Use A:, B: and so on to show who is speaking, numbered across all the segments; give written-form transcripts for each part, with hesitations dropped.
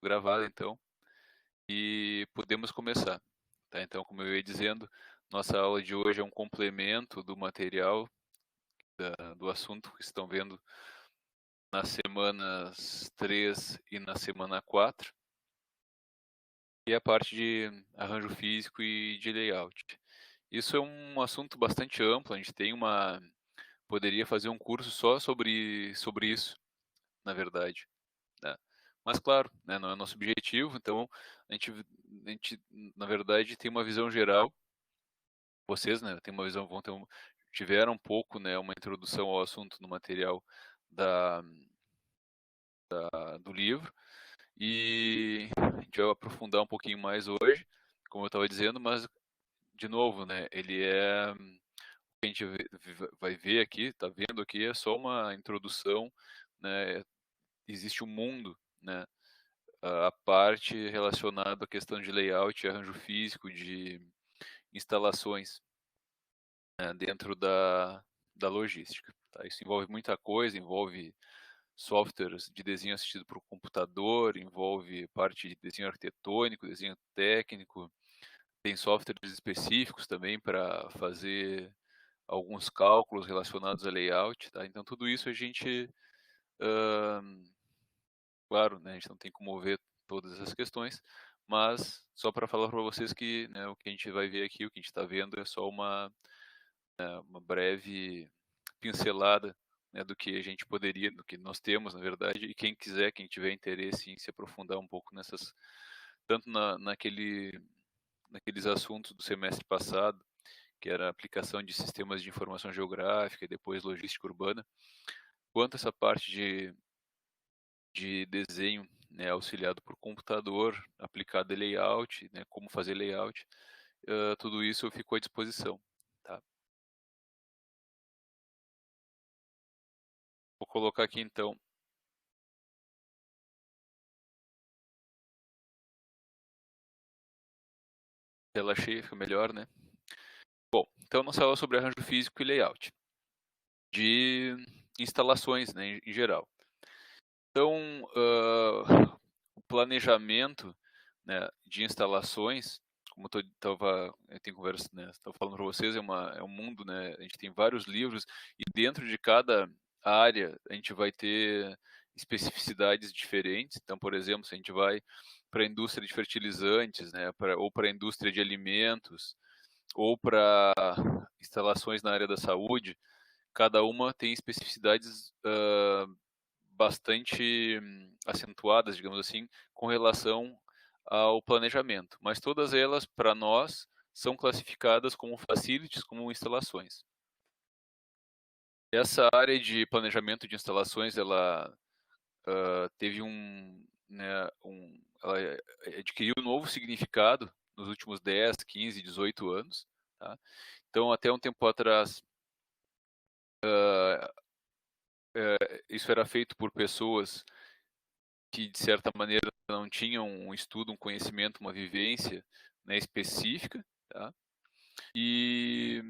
A: gravada, então, e podemos começar. Tá? Então, como eu ia dizendo, nossa aula de hoje é um complemento do material do assunto que estão vendo nas semanas 3 e na semana 4, e a parte de arranjo físico e de layout. Isso é um assunto bastante amplo, a gente poderia fazer um curso só sobre isso, na verdade, né. Mas claro, né, não é nosso objetivo, então a gente, na verdade, tem uma visão geral, vocês, né, têm uma visão vão ter tiveram um pouco, né, uma introdução ao assunto no material da do livro, e a gente vai aprofundar um pouquinho mais hoje, como eu estava dizendo, mas de novo, né, ele é que a gente vai ver aqui, está vendo aqui, é só uma introdução, né, existe um mundo, né, a parte relacionada à questão de layout, arranjo físico, de instalações, né, dentro da logística. Tá? Isso envolve muita coisa, envolve softwares de desenho assistido por computador, envolve parte de desenho arquitetônico, desenho técnico, tem softwares específicos também para fazer alguns cálculos relacionados a layout, tá? Então tudo isso a gente, hã, claro, né, a gente não tem como ver todas essas questões, mas só para falar para vocês que, né, o que a gente vai ver aqui, o que a gente está vendo é só uma breve pincelada, né, do que a gente poderia, do que nós temos, na verdade, e quem quiser, quem tiver interesse em se aprofundar um pouco nessas, tanto naqueles assuntos do semestre passado, que era a aplicação de sistemas de informação geográfica e depois logística urbana, quanto essa parte de desenho, né, auxiliado por computador, aplicado em layout, né, como fazer layout, tudo isso ficou à disposição, tá? Vou colocar aqui então tela cheia, fica melhor, né? Bom, então nós falamos sobre arranjo físico e layout de instalações, né, em geral. Então, o planejamento, né, de instalações, como eu tenho conversa, né, estava falando para vocês, é um mundo, né, a gente tem vários livros e dentro de cada área a gente vai ter especificidades diferentes. Então, por exemplo, se a gente vai para a indústria de fertilizantes, né, ou para a indústria de alimentos, ou para instalações na área da saúde, cada uma tem especificidades bastante acentuadas, digamos assim, com relação ao planejamento, mas todas elas, para nós, são classificadas como facilities, como instalações. Essa área de planejamento de instalações, ela teve né, ela adquiriu um novo significado nos últimos 10, 15, 18 anos. Tá? Então, até um tempo atrás, isso era feito por pessoas que, de certa maneira, não tinham um estudo, um conhecimento, uma vivência, né, específica. Tá? E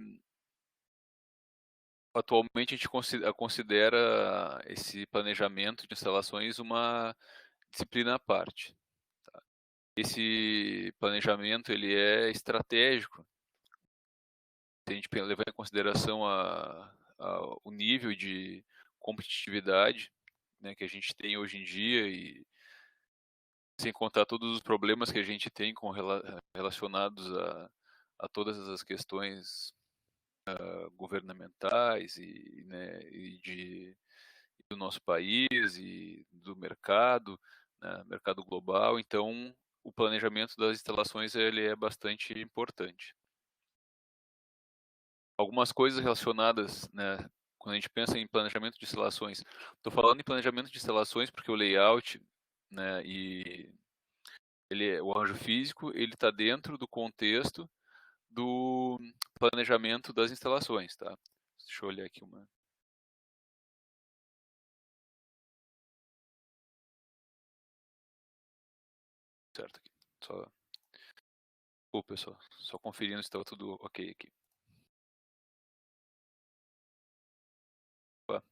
A: atualmente a gente considera esse planejamento de instalações uma disciplina à parte. Tá? Esse planejamento ele é estratégico. Se a gente levar em consideração o nível de competitividade, né, que a gente tem hoje em dia, e sem contar todos os problemas que a gente tem relacionados a todas essas questões governamentais e, né, do nosso país e do mercado, né, mercado global. Então, o planejamento das instalações ele é bastante importante. Algumas coisas relacionadas, né, quando a gente pensa em planejamento de instalações, estou falando em planejamento de instalações porque o layout, né, e o arranjo físico, ele está dentro do contexto do planejamento das instalações, tá? Deixa eu olhar aqui uma certo aqui. Só, desculpa, pessoal, só conferindo se estava tudo ok aqui. Opa. Tá?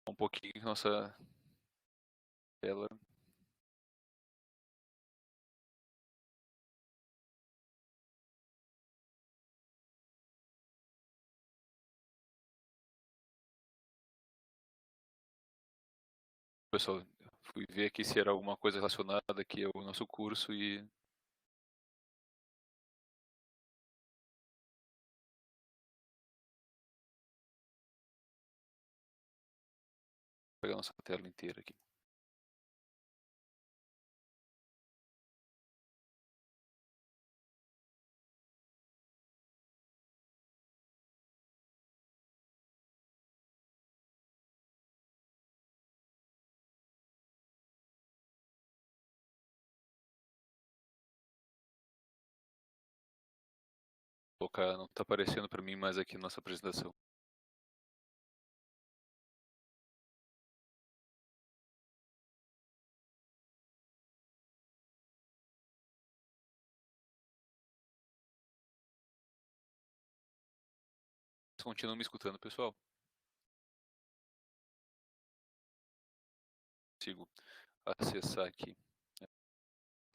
A: Um pouquinho nossa tela. Pessoal, fui ver aqui se era alguma coisa relacionada aqui ao nosso curso e vou pegar nossa tela inteira aqui. Vou colocar, não está aparecendo para mim mais aqui nossa apresentação. Vocês continuam me escutando, pessoal? Consigo acessar aqui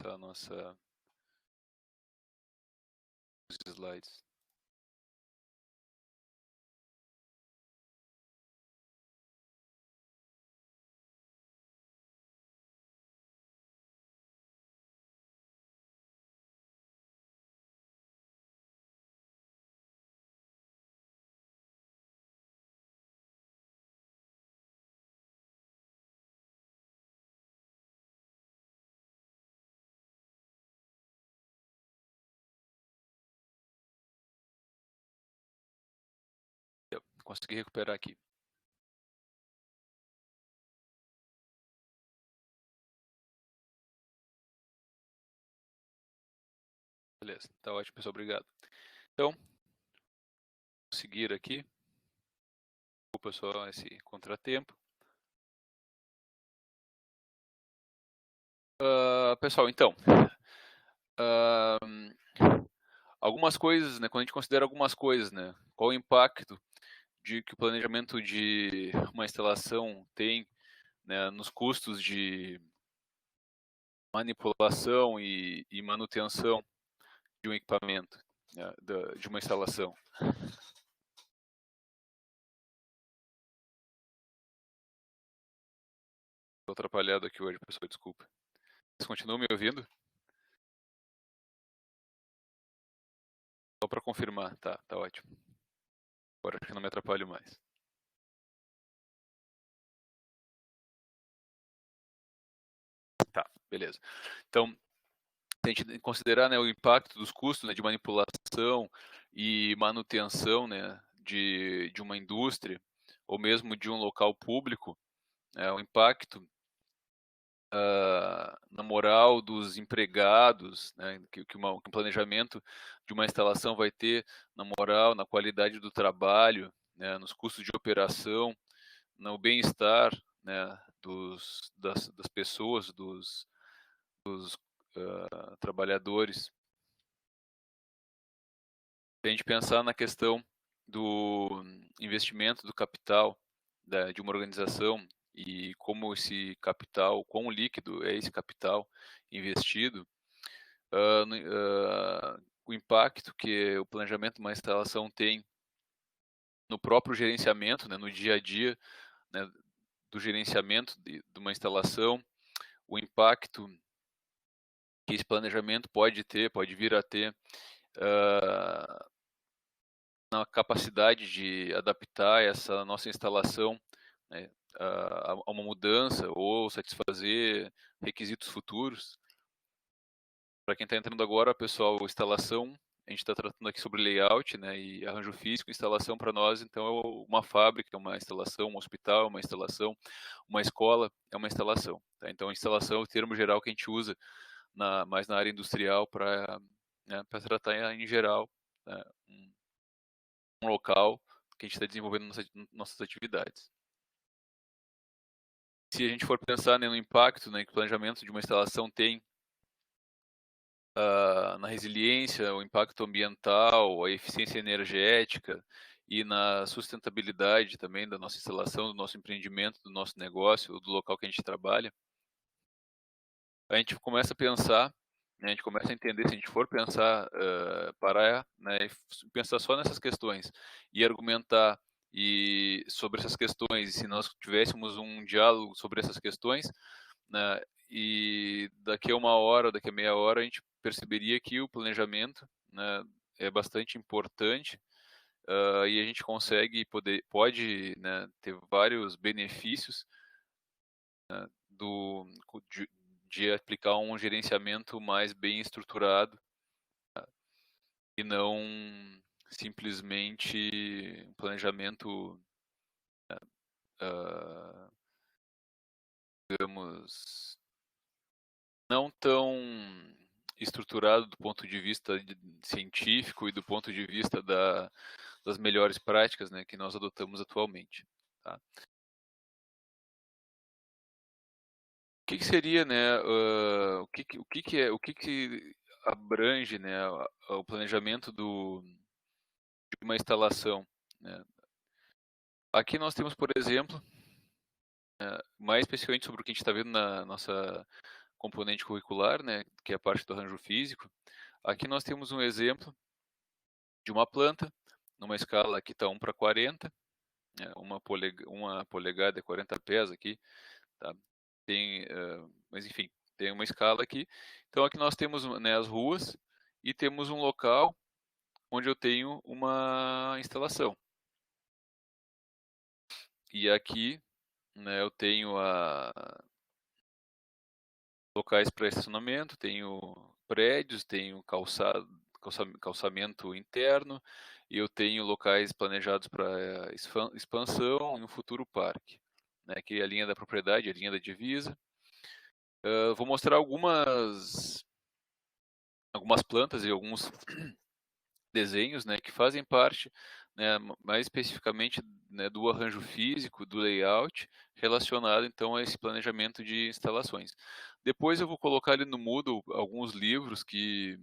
A: a nossa os slides. Consegui recuperar aqui. Beleza, tá ótimo, pessoal, obrigado. Então, vou seguir aqui. Desculpa só esse contratempo. Pessoal, então, algumas coisas, né, quando a gente considera algumas coisas, né, qual o impacto de que o planejamento de uma instalação tem, né, nos custos de manipulação e manutenção de um equipamento, né, de uma instalação. Estou atrapalhado aqui hoje, pessoal, desculpa. Vocês continuam me ouvindo? Só para confirmar, tá ótimo. Agora acho que não me atrapalho mais. Tá, beleza. Então, se a gente considerar, né, o impacto dos custos, né, de manipulação e manutenção, né, de uma indústria ou mesmo de um local público, o impacto na moral dos empregados, né, que um planejamento de uma instalação vai ter na moral, na qualidade do trabalho, né, nos custos de operação, no bem-estar, né, das pessoas, dos trabalhadores. Se a gente pensar na questão do investimento do capital de uma organização e como esse capital, quão líquido é esse capital investido, o impacto que o planejamento de uma instalação tem no próprio gerenciamento, né, no dia a dia, né, do gerenciamento de uma instalação, o impacto que esse planejamento pode vir a ter na capacidade de adaptar essa nossa instalação, né, a uma mudança ou satisfazer requisitos futuros. Para quem está entrando agora, pessoal, instalação, a gente está tratando aqui sobre layout, né, e arranjo físico. Instalação para nós, então, é uma fábrica, é uma instalação, um hospital, é uma instalação, uma escola, é uma instalação. Tá? Então, instalação é o termo geral que a gente usa mais na área industrial para, né, tratar em geral, né, um local que a gente está desenvolvendo nossas atividades. Se a gente for pensar, né, no impacto, né, que o planejamento de uma instalação tem na resiliência, o impacto ambiental, a eficiência energética e na sustentabilidade também da nossa instalação, do nosso empreendimento, do nosso negócio, do local que a gente trabalha, a gente começa a pensar, né, a gente começa a entender, se a gente for pensar, parar, né, e pensar só nessas questões e argumentar sobre essas questões, e se nós tivéssemos um diálogo sobre essas questões, né, e daqui a uma hora, daqui a meia hora, a gente perceberia que o planejamento, né, é bastante importante, e a gente pode, né, ter vários benefícios do, de aplicar um gerenciamento mais bem estruturado e não simplesmente um planejamento, ah, digamos, não tão estruturado do ponto de vista científico e do ponto de vista das melhores práticas, né, que nós adotamos atualmente. Tá? O que seria, né, o que abrange, né, o planejamento de uma instalação, né? Aqui nós temos, por exemplo, mais especificamente sobre o que a gente está vendo na nossa componente curricular, né, que é a parte do arranjo físico. Aqui nós temos um exemplo de uma planta, numa escala que está 1:40, né, uma polegada é 40 pés aqui, tá? Mas enfim, tem uma escala aqui. Então aqui nós temos, né, as ruas e temos um local onde eu tenho uma instalação. E aqui, né, eu tenho locais para estacionamento, tenho prédios, tenho calçamento interno, e eu tenho locais planejados para expansão e um futuro parque, né, que é a linha da propriedade, a linha da divisa. Vou mostrar algumas plantas e alguns desenhos, né, que fazem parte, né, mais especificamente, né, do arranjo físico, do layout, relacionado então a esse planejamento de instalações. Depois eu vou colocar ali no Moodle alguns livros que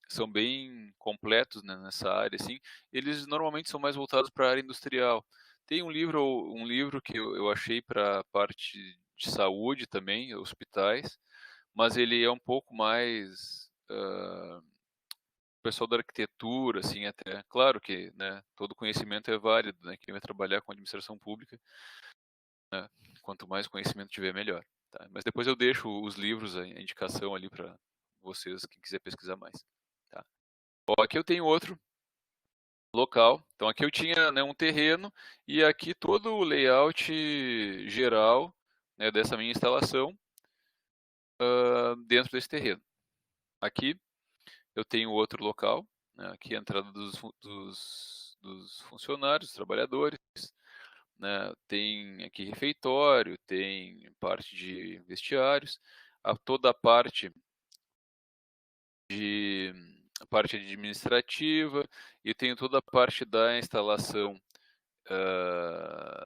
A: são bem completos, né, nessa área, assim. Eles normalmente são mais voltados para a área industrial. Tem um livro que eu achei para a parte de saúde também, hospitais, mas ele é um pouco mais pessoal da arquitetura, assim, até. Claro que, né, todo conhecimento é válido, né? Quem vai trabalhar com administração pública, né, quanto mais conhecimento tiver, melhor. Tá? Mas depois eu deixo os livros, a indicação ali para vocês, quem quiser pesquisar mais. Tá? Ó, aqui eu tenho outro local. Então aqui eu tinha, né, um terreno e aqui todo o layout geral, né, dessa minha instalação dentro desse terreno. Aqui eu tenho outro local, né, aqui a entrada dos funcionários, dos trabalhadores, né, tem aqui refeitório, tem parte de vestiários, toda de a parte administrativa e tenho toda a parte da instalação ah,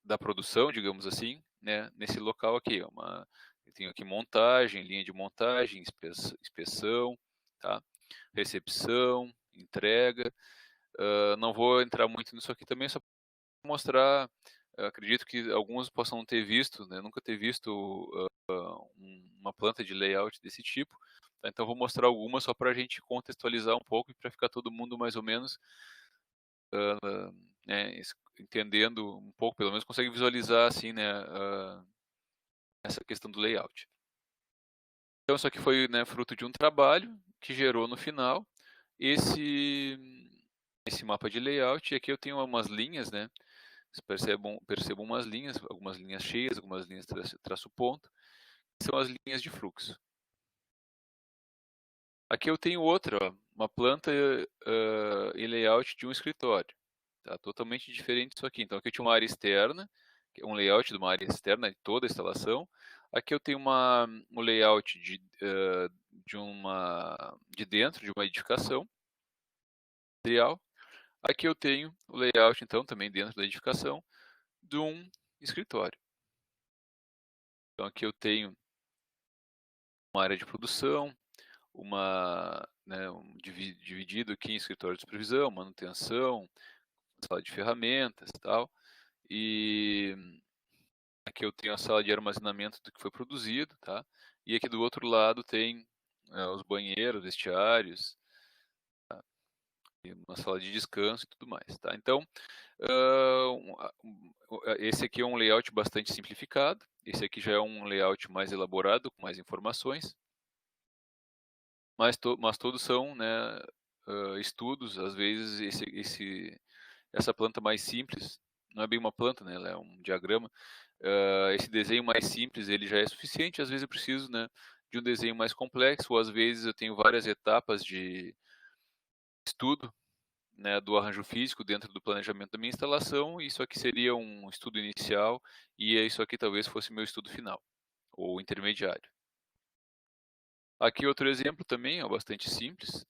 A: da produção, digamos assim, né, nesse local aqui. Eu tenho aqui montagem, linha de montagem, inspeção, tá? Recepção, entrega. Não vou entrar muito nisso aqui também, só para mostrar. Acredito que alguns possam não ter visto, né, nunca ter visto uma planta de layout desse tipo. Tá? Então vou mostrar algumas só para a gente contextualizar um pouco e para ficar todo mundo mais ou menos né, entendendo um pouco, pelo menos consegue visualizar assim, né, essa questão do layout. Então isso aqui foi, né, fruto de um trabalho que gerou no final esse mapa de layout. E aqui eu tenho umas linhas, né? Vocês percebam umas linhas, algumas linhas cheias, algumas linhas traço ponto, que são as linhas de fluxo. Aqui eu tenho outra, ó, uma planta e layout de um escritório. Tá? Totalmente diferente disso aqui. Então aqui eu tinha uma área externa, um layout de uma área externa de toda a instalação. Aqui eu tenho um layout de dentro de uma edificação industrial. Aqui eu tenho o layout, então, também dentro da edificação, de um escritório. Então aqui eu tenho uma área de produção, dividido aqui em escritório de supervisão, manutenção, sala de ferramentas e tal. E aqui eu tenho a sala de armazenamento do que foi produzido, tá? E aqui do outro lado tem os banheiros, vestiários, tá? E uma sala de descanso e tudo mais, tá? Então, esse aqui é um layout bastante simplificado. Esse aqui já é um layout mais elaborado, com mais informações. Mas todos são, né, estudos. Às vezes essa planta mais simples, não é bem uma planta, né, ela é um diagrama. Esse desenho mais simples ele já é suficiente. Às vezes eu preciso, né, de um desenho mais complexo, ou às vezes eu tenho várias etapas de estudo, né, do arranjo físico dentro do planejamento da minha instalação. Isso aqui seria um estudo inicial e isso aqui talvez fosse meu estudo final ou intermediário. Aqui outro exemplo também, bastante simples,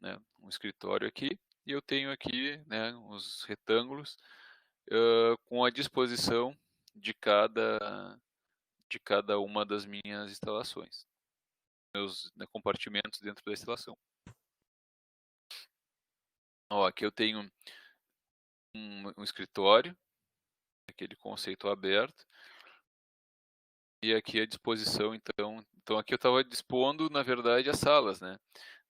A: né, um escritório aqui, e eu tenho aqui, né, os retângulos com a disposição de cada uma das minhas instalações, meus, né, compartimentos dentro da instalação. Ó, aqui eu tenho um escritório, aquele conceito aberto, e aqui a disposição, então aqui eu estava dispondo, na verdade, as salas, né?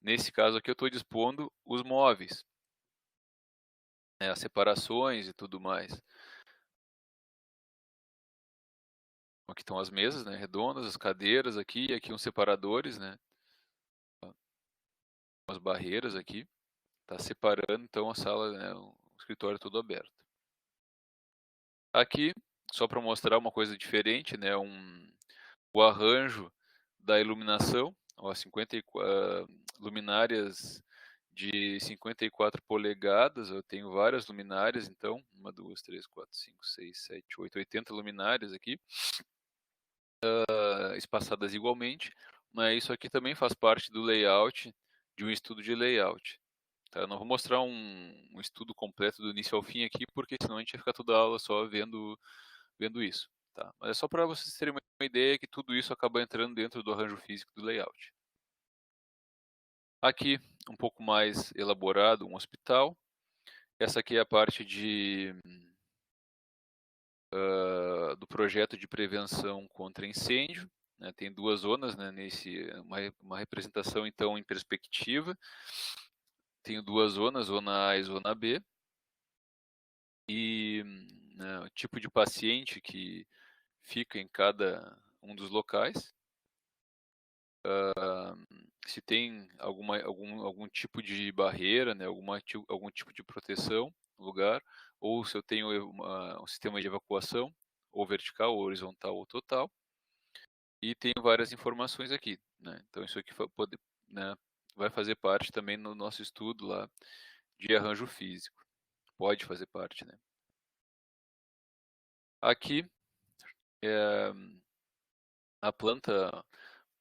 A: Nesse caso aqui eu estou dispondo os móveis, né, as separações e tudo mais. Aqui estão as mesas, né, redondas, as cadeiras aqui, e aqui uns separadores, né, umas barreiras aqui, tá separando então a sala, né, o escritório todo aberto. Aqui, só para mostrar uma coisa diferente, né, o arranjo da iluminação, ó, 54 luminárias de 54 polegadas, eu tenho várias luminárias, então, 1, 2, 3, 4, 5, 6, 7, 8, 80 luminárias aqui, espaçadas igualmente, mas isso aqui também faz parte do layout, de um estudo de layout. Tá? Eu não vou mostrar um estudo completo do início ao fim aqui, porque senão a gente vai ficar toda a aula só vendo isso. Tá? Mas é só para vocês terem uma ideia que tudo isso acaba entrando dentro do arranjo físico do layout. Aqui, um pouco mais elaborado, um hospital. Essa aqui é a parte do projeto de prevenção contra incêndio. Né? Tem duas zonas, né, uma representação então em perspectiva. Tenho duas zonas, zona A e zona B. E né, o tipo de paciente que fica em cada um dos locais. Se tem algum tipo de barreira, né, algum tipo de proteção no lugar, ou se eu tenho um sistema de evacuação, ou vertical, ou horizontal, ou total. E tenho várias informações aqui, né? Então isso aqui né, vai fazer parte também no nosso estudo lá de arranjo físico. Pode fazer parte, né? Aqui é a planta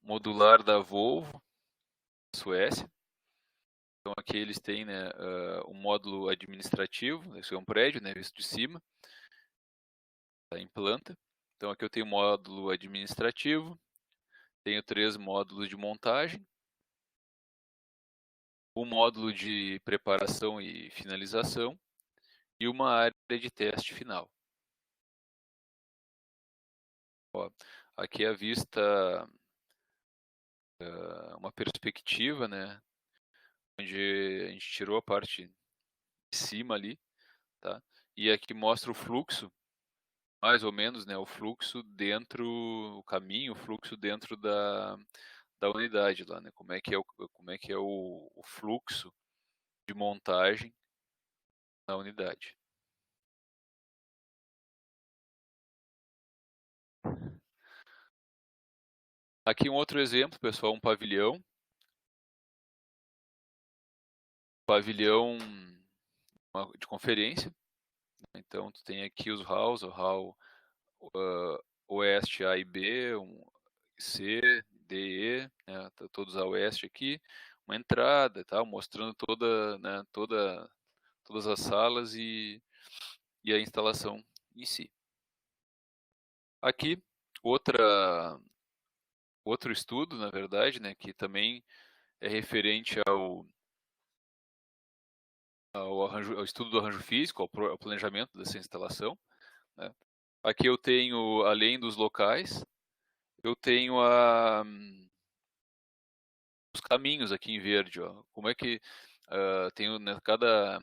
A: modular da Volvo, Suécia. Então aqui eles têm, né, um módulo administrativo, esse é um prédio, né, visto de cima, tá em planta. Então aqui eu tenho o módulo administrativo, tenho 3 módulos de montagem, um módulo de preparação e finalização e uma área de teste final. Ó, aqui é a vista, uma perspectiva, né, onde a gente tirou a parte de cima ali, tá? E aqui mostra o fluxo, mais ou menos, né, o fluxo dentro, o caminho, o fluxo dentro da unidade lá, né? Como é que é o fluxo de montagem na unidade. Aqui um outro exemplo, pessoal, um pavilhão de conferência. Então, tu tem aqui os halls, o hall oeste A e B, C, D, E, né, tá todos a oeste aqui, uma entrada, tal, mostrando né, todas as salas e a instalação em si. Aqui, outro estudo, na verdade, né, que também é referente ao estudo do arranjo físico, ao planejamento dessa instalação, né? Aqui eu tenho, além dos locais, eu tenho os caminhos aqui em verde, ó. Como é que tenho, né, cada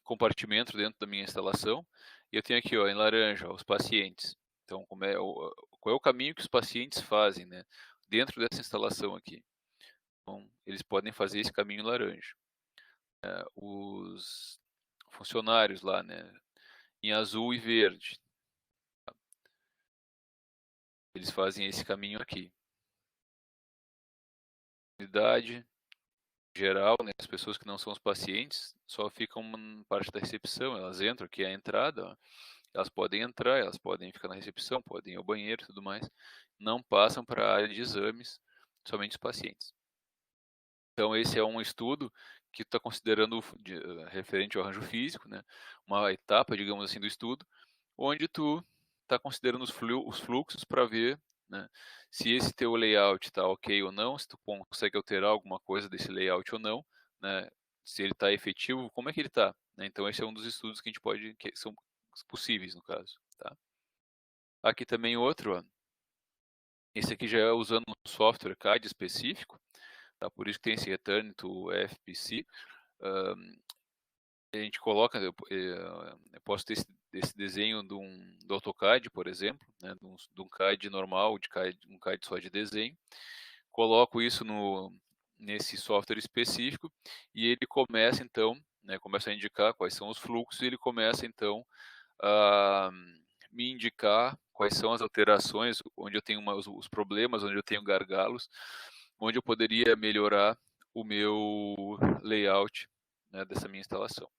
A: compartimento dentro da minha instalação, e eu tenho aqui, ó, em laranja, os pacientes. Então, qual é o caminho que os pacientes fazem, né, dentro dessa instalação aqui? Então, eles podem fazer esse caminho laranja. Os funcionários lá, né, em azul e verde, eles fazem esse caminho aqui. Unidade geral, né, as pessoas que não são os pacientes só ficam na parte da recepção, elas entram aqui, é a entrada, ó. Elas podem entrar, elas podem ficar na recepção, podem ir ao banheiro e tudo mais, não passam para a área de exames, somente os pacientes. Então esse é um estudo que está considerando referente ao arranjo físico, né, uma etapa, digamos assim, do estudo, onde tu está considerando os fluxos para ver, né, se esse teu layout está ok ou não, se tu consegue alterar alguma coisa desse layout ou não, né, se ele está efetivo, como é que ele está, né? Então esse é um dos estudos que a gente pode, que são possíveis no caso, tá? Aqui também outro, ó. Esse aqui já é usando um software CAD específico, tá? Por isso que tem esse Return to FPC. A gente coloca, eu posso ter esse desenho do AutoCAD, por exemplo, né, de um CAD normal, um CAD só de desenho, coloco isso nesse software específico e ele começa então, né, começa a indicar quais são os fluxos e ele começa então a me indicar quais são as alterações, onde eu tenho os problemas, onde eu tenho gargalos, onde eu poderia melhorar o meu layout, né, dessa minha instalação.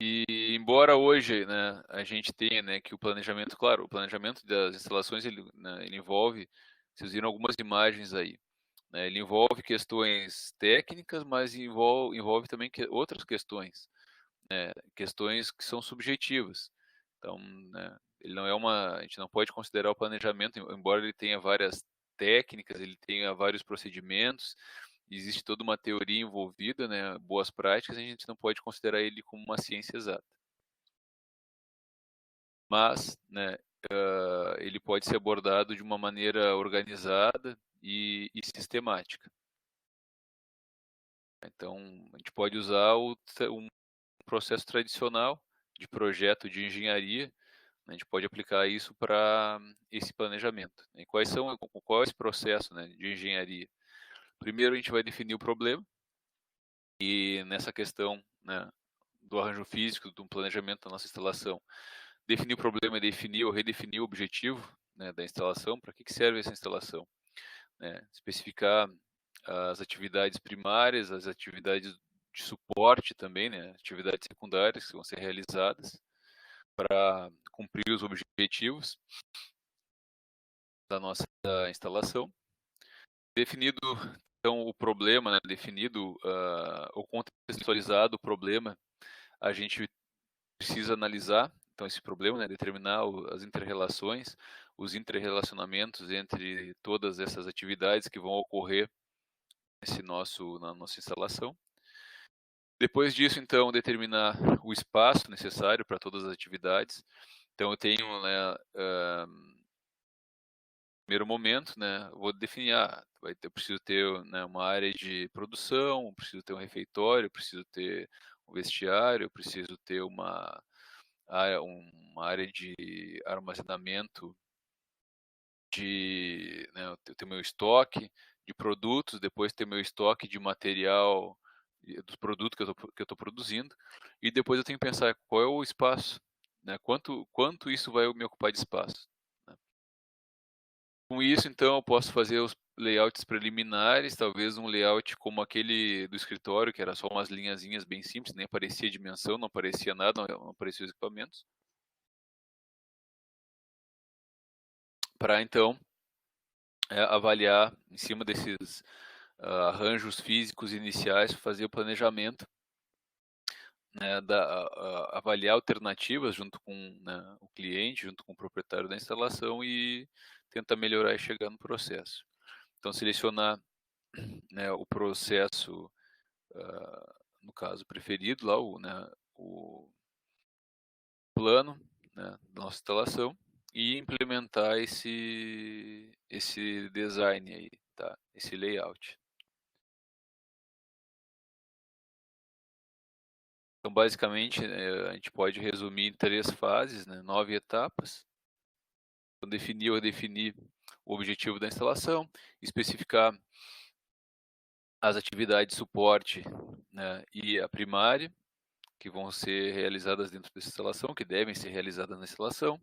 A: E embora hoje, né, a gente tenha, né, que o planejamento, claro, o planejamento das instalações ele, né, ele envolve, vocês viram algumas imagens aí, né, ele envolve questões técnicas, mas envolve também outras questões, né, questões que são subjetivas. Então, né, ele não é a gente não pode considerar o planejamento, embora ele tenha várias técnicas, ele tenha vários procedimentos, existe toda uma teoria envolvida, né, boas práticas, a gente não pode considerar ele como uma ciência exata. Mas, né, ele pode ser abordado de uma maneira organizada e sistemática. Então, a gente pode usar um processo tradicional de projeto de engenharia, né, a gente pode aplicar isso para esse planejamento. E qual é esse processo, né, de engenharia? Primeiro a gente vai definir o problema, e nessa questão, né, do arranjo físico, do planejamento da nossa instalação, definir o problema é definir ou redefinir o objetivo, né, da instalação, para que serve essa instalação, né, especificar as atividades primárias, as atividades de suporte também, né, atividades secundárias que vão ser realizadas para cumprir os objetivos da nossa instalação. Definido então o problema, né, definido ou contextualizado o problema, a gente precisa analisar então esse problema, né, determinar as interrelações, os interrelacionamentos entre todas essas atividades que vão ocorrer na nossa instalação. Depois disso, então, determinar o espaço necessário para todas as atividades. Então, eu tenho, né, primeiro momento, né, vou definir, eu preciso ter, né, uma área de produção, preciso ter um refeitório, preciso ter um vestiário, preciso ter uma área de armazenamento né, eu tenho meu estoque de produtos, depois ter meu estoque de material dos produtos que eu estou produzindo, e depois eu tenho que pensar qual é o espaço, né, quanto isso vai me ocupar de espaço, né. Com isso, então, eu posso fazer os layouts preliminares, talvez um layout como aquele do escritório, que era só umas linhazinhas bem simples, nem aparecia dimensão, não aparecia nada, não apareciam os equipamentos, para então avaliar em cima desses arranjos físicos iniciais, fazer o planejamento, né, avaliar alternativas junto com, né, o cliente, junto com o proprietário da instalação e tentar melhorar e chegar no processo. Então, selecionar né, o processo, no caso preferido lá, o plano, né, da nossa instalação e implementar esse design aí, tá? Esse layout. Então, basicamente, a gente pode resumir em 3 fases, né, 9 etapas. Então, definir o objetivo da instalação, especificar as atividades de suporte, né, e a primária, que vão ser realizadas dentro dessa instalação, que devem ser realizadas na instalação,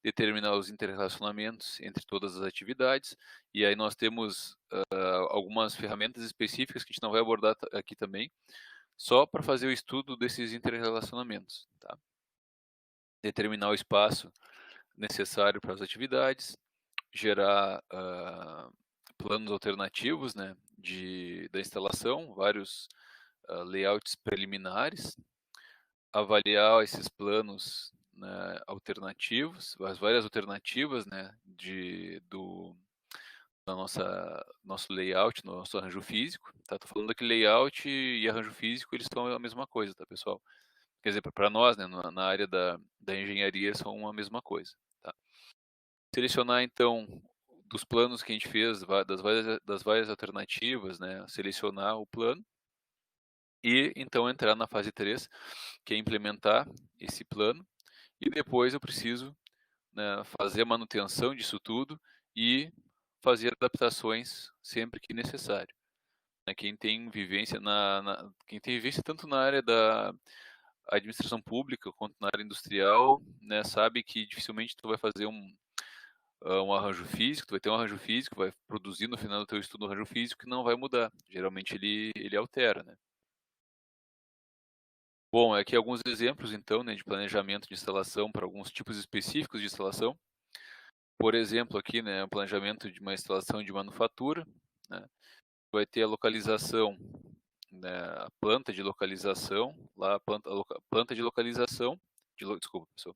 A: determinar os interrelacionamentos entre todas as atividades, e aí nós temos algumas ferramentas específicas que a gente não vai abordar aqui também, só para fazer o estudo desses interrelacionamentos, tá? Determinar o espaço necessário para as atividades, gerar planos alternativos, né, da instalação, vários layouts preliminares, avaliar esses planos, né, alternativos, as várias alternativas, né, da nosso layout, no nosso arranjo físico, tá? Tô falando que layout e arranjo físico, eles são a mesma coisa, tá, pessoal? Quer dizer, para nós, né, na área da engenharia, são a mesma coisa, tá? Selecionar, então, dos planos que a gente fez, das várias alternativas, né, selecionar o plano e, então, entrar na fase 3, que é implementar esse plano, e depois eu preciso, né, fazer a manutenção disso tudo e fazer adaptações sempre que necessário. Né? Quem tem vivência tanto na área da administração pública quanto na área industrial, né, sabe que dificilmente tu vai fazer um arranjo físico, tu vai ter um arranjo físico, vai produzir no final do teu estudo um arranjo físico que não vai mudar. Geralmente ele altera, né? Bom, aqui alguns exemplos, então, né, de planejamento de instalação para alguns tipos específicos de instalação. Por exemplo, aqui, né, o planejamento de uma instalação de manufatura, né, vai ter a localização, né, a planta de localização, lá planta de localização, desculpa, pessoal,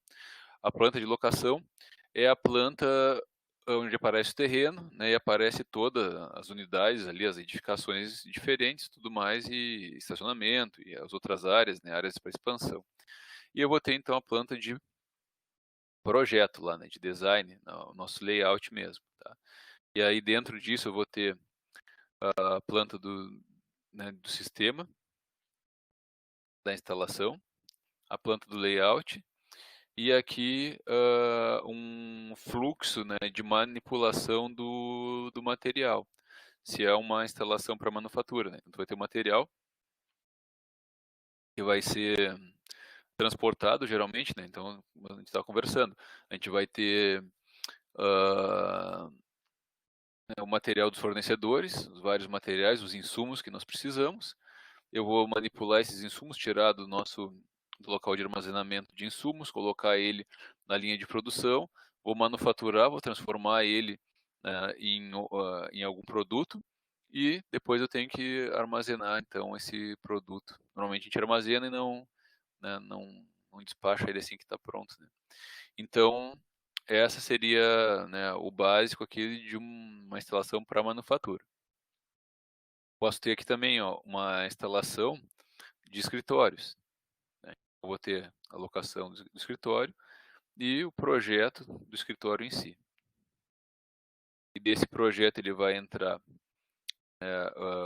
A: a planta de locação é a planta onde aparece o terreno, né, e aparece todas as unidades ali, as edificações diferentes, tudo mais, e estacionamento, e as outras áreas, né, áreas para expansão. E eu vou ter, então, a planta de projeto lá, né, de design, o nosso layout mesmo, tá? E aí dentro disso eu vou ter a planta né, do sistema, da instalação, a planta do layout, e aqui um fluxo, né, de manipulação do material, se é uma instalação para manufatura, né? Então vai ter material que vai ser transportado geralmente, né? Então a gente está conversando, a gente vai ter o material dos fornecedores, os vários materiais, os insumos que nós precisamos. Eu vou manipular esses insumos, tirar do local de armazenamento de insumos, colocar ele na linha de produção, vou manufaturar, vou transformar ele em algum produto e depois eu tenho que armazenar então esse produto. Normalmente a gente armazena e né, não despacha ele assim que está pronto, né? Então essa seria, né, o básico aqui de uma instalação para manufatura. Posso ter aqui também, ó, uma instalação de escritórios, né? Eu vou ter a locação do escritório e o projeto do escritório em si. E desse projeto ele vai entrar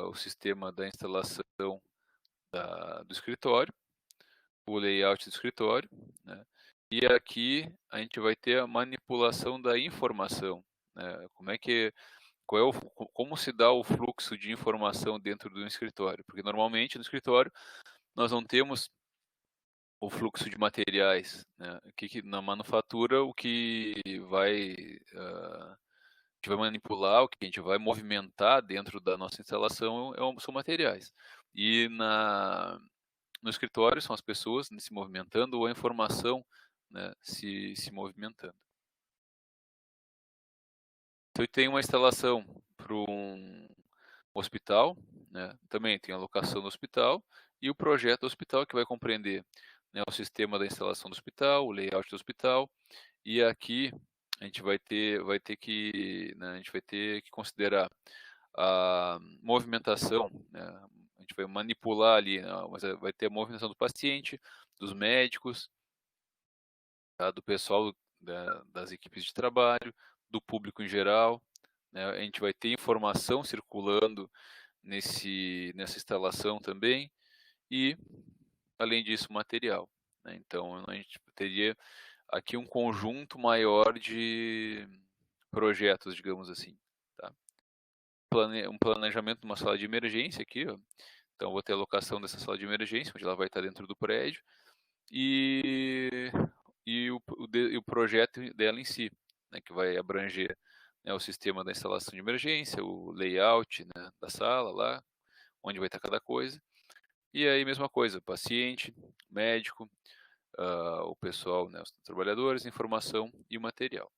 A: o sistema da instalação do escritório, o layout do escritório, né? E aqui a gente vai ter a manipulação da informação, né? Como se dá o fluxo de informação dentro do escritório? Porque normalmente no escritório nós não temos o fluxo de materiais, né? Na manufatura o que vai a gente vai manipular, o que a gente vai movimentar dentro da nossa instalação são materiais. E no escritório são as pessoas, né, se movimentando ou a informação, né, se movimentando. Então, eu tenho uma instalação para um hospital, né, também tem a locação do hospital e o projeto do hospital que vai compreender, né, o sistema da instalação do hospital, o layout do hospital, e aqui a gente vai ter que, né, a gente vai ter que considerar a movimentação, né, a gente vai manipular ali, mas vai ter a movimentação do paciente, dos médicos, tá, do pessoal das equipes de trabalho, do público em geral, né, a gente vai ter informação circulando nessa instalação também e, além disso, material, né. Então a gente teria aqui um conjunto maior de projetos, digamos assim, tá. Um planejamento de uma sala de emergência aqui, ó. Então vou ter a locação dessa sala de emergência, onde ela vai estar dentro do prédio, e e o projeto dela em si, né, que vai abranger, né, o sistema da instalação de emergência, o layout, né, da sala lá, onde vai estar cada coisa. E aí mesma coisa, paciente, médico, o pessoal, né, os trabalhadores, informação e o material.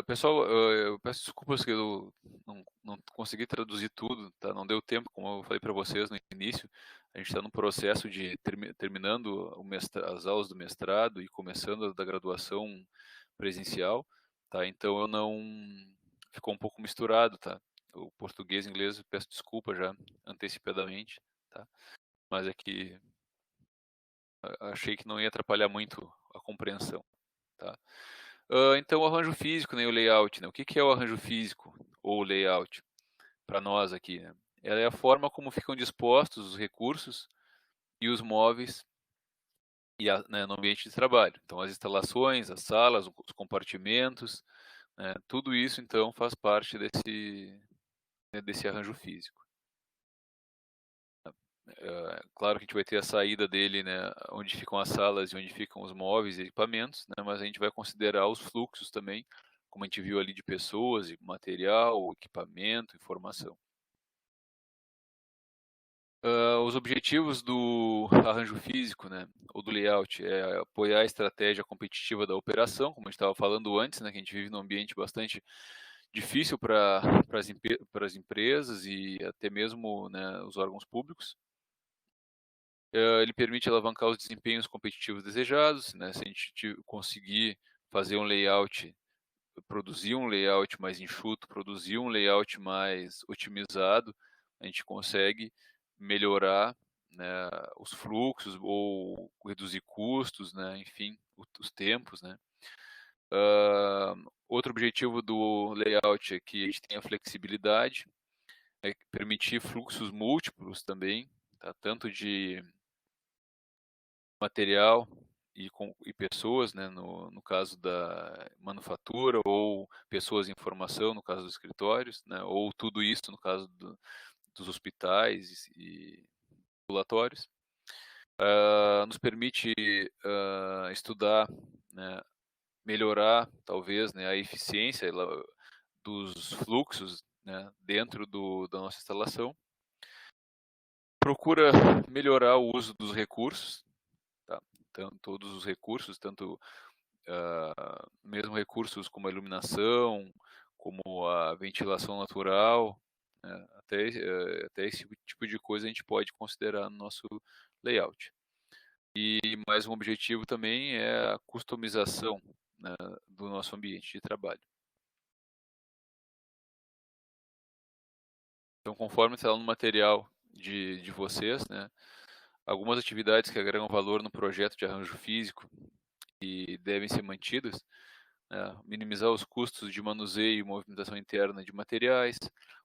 A: Pessoal, eu peço desculpas que eu não consegui traduzir tudo, tá? Não deu tempo, como eu falei para vocês no início. A gente está no processo de terminando as aulas do mestrado e começando a da graduação presencial, tá? Então eu não ficou um pouco misturado, tá? O português e inglês, eu peço desculpa já antecipadamente, tá? Mas é que achei que não ia atrapalhar muito a compreensão, tá? Então, o arranjo físico, né, o layout, né? O que que é o arranjo físico ou layout para nós aqui, né? Ela é a forma como ficam dispostos os recursos e os móveis né, no ambiente de trabalho. Então, as instalações, as salas, os compartimentos, né, tudo isso, então, faz parte desse arranjo físico. Claro que a gente vai ter a saída dele, né, onde ficam as salas e onde ficam os móveis e equipamentos, né, mas a gente vai considerar os fluxos também, como a gente viu ali de pessoas, de material, equipamento, informação. Os objetivos do arranjo físico, né, ou do layout, é apoiar a estratégia competitiva da operação, como a gente estava falando antes, né, que a gente vive num ambiente bastante difícil para as empresas e até mesmo, né, os órgãos públicos. Ele permite alavancar os desempenhos competitivos desejados, né, se a gente conseguir fazer um layout, produzir um layout mais enxuto, produzir um layout mais otimizado, a gente consegue melhorar, né, os fluxos ou reduzir custos, né, enfim, os tempos, né. Outro objetivo do layout é que a gente tenha flexibilidade, é permitir fluxos múltiplos também, tá, tanto de material e pessoas, né, no caso da manufatura, ou pessoas em formação, no caso dos escritórios, né, ou tudo isso no caso dos hospitais e ambulatórios. Nos permite estudar, né, melhorar, talvez, né, a eficiência dos fluxos, né, dentro da nossa instalação. Procura melhorar o uso dos recursos, tá? Então, todos os recursos, tanto mesmo recursos como a iluminação, como a ventilação natural, né, até esse tipo de coisa a gente pode considerar no nosso layout. E mais um objetivo também é a customização, né, do nosso ambiente de trabalho. Então, conforme está no material de vocês, né, algumas atividades que agregam valor no projeto de arranjo físico e devem ser mantidas, minimizar os custos de manuseio e movimentação interna de materiais,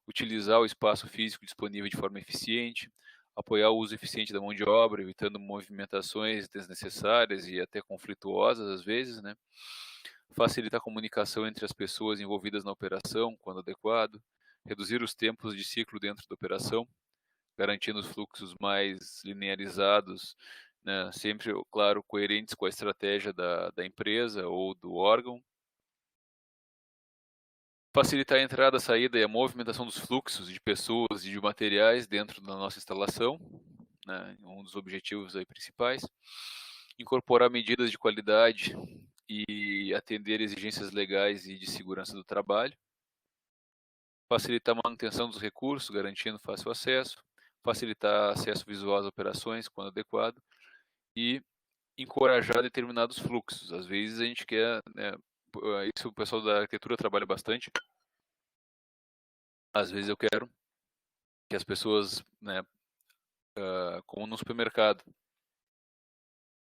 A: utilizar o espaço físico disponível de forma eficiente, apoiar o uso eficiente da mão de obra, evitando movimentações desnecessárias e até conflituosas às vezes, né? Facilitar a comunicação entre as pessoas envolvidas na operação, quando adequado, reduzir os tempos de ciclo dentro da operação, garantindo os fluxos mais linearizados, né? Sempre, claro, coerentes com a estratégia da empresa ou do órgão. Facilitar a entrada, a saída e a movimentação dos fluxos de pessoas e de materiais dentro da nossa instalação, né, um dos objetivos aí principais. Incorporar medidas de qualidade e atender exigências legais e de segurança do trabalho. Facilitar a manutenção dos recursos, garantindo fácil acesso. Facilitar acesso visual às operações, quando adequado. E encorajar determinados fluxos. Às vezes a gente quer, né, isso o pessoal da arquitetura trabalha bastante, Às vezes eu quero que as pessoas, né, como no supermercado,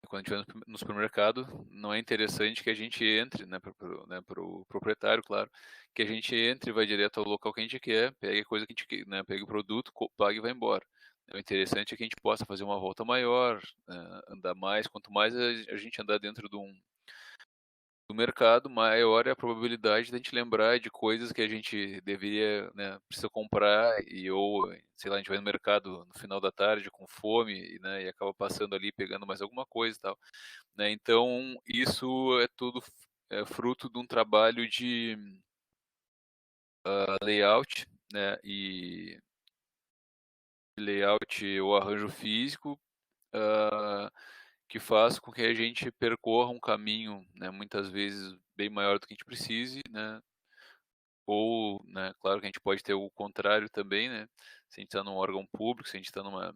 A: quando a gente vai no supermercado, não é interessante que a gente entre, né, para o proprietário, claro, que a gente entre, vai direto ao local que a gente quer, pegue a coisa que a gente quer, né, pegue o produto, pague e vai embora. O interessante é que a gente possa fazer uma volta maior, andar mais. Quanto mais a gente andar dentro do mercado, maior é a probabilidade de a gente lembrar de coisas que a gente deveria, né, precisa comprar ou, sei lá, a gente vai no mercado no final da tarde com fome, né, e acaba passando ali pegando mais alguma coisa e tal, né? Então, isso é tudo fruto de um trabalho de layout, né, e layout ou arranjo físico, ah, que faz com que a gente percorra um caminho, né, muitas vezes bem maior do que a gente precise, né, ou, né, claro que a gente pode ter o contrário também, né, se a gente está num órgão público, se a gente está na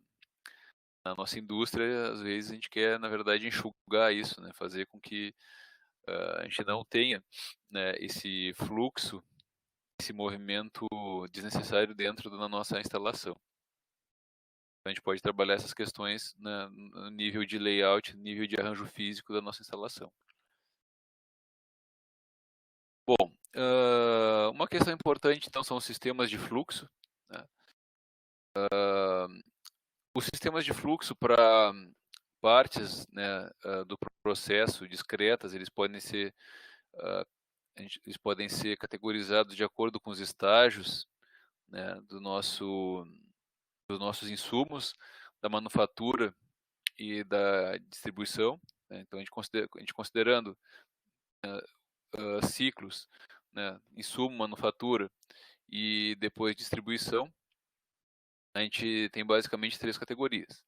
A: nossa indústria, às vezes a gente quer, na verdade, enxugar isso, né, fazer com que a gente não tenha, né, esse fluxo, esse movimento desnecessário dentro da nossa instalação. Então, a gente pode trabalhar essas questões, né, no nível de layout, nível de arranjo físico da nossa instalação. Bom, uma questão importante, então, são os sistemas de fluxo, né? Os sistemas de fluxo para partes, né, do processo discretas, ah, eles podem ser categorizados de acordo com os estágios, né, dos nossos insumos, da manufatura e da distribuição, né? Então, a gente considerando ciclos, né, insumo, manufatura e depois distribuição, a gente tem basicamente três categorias: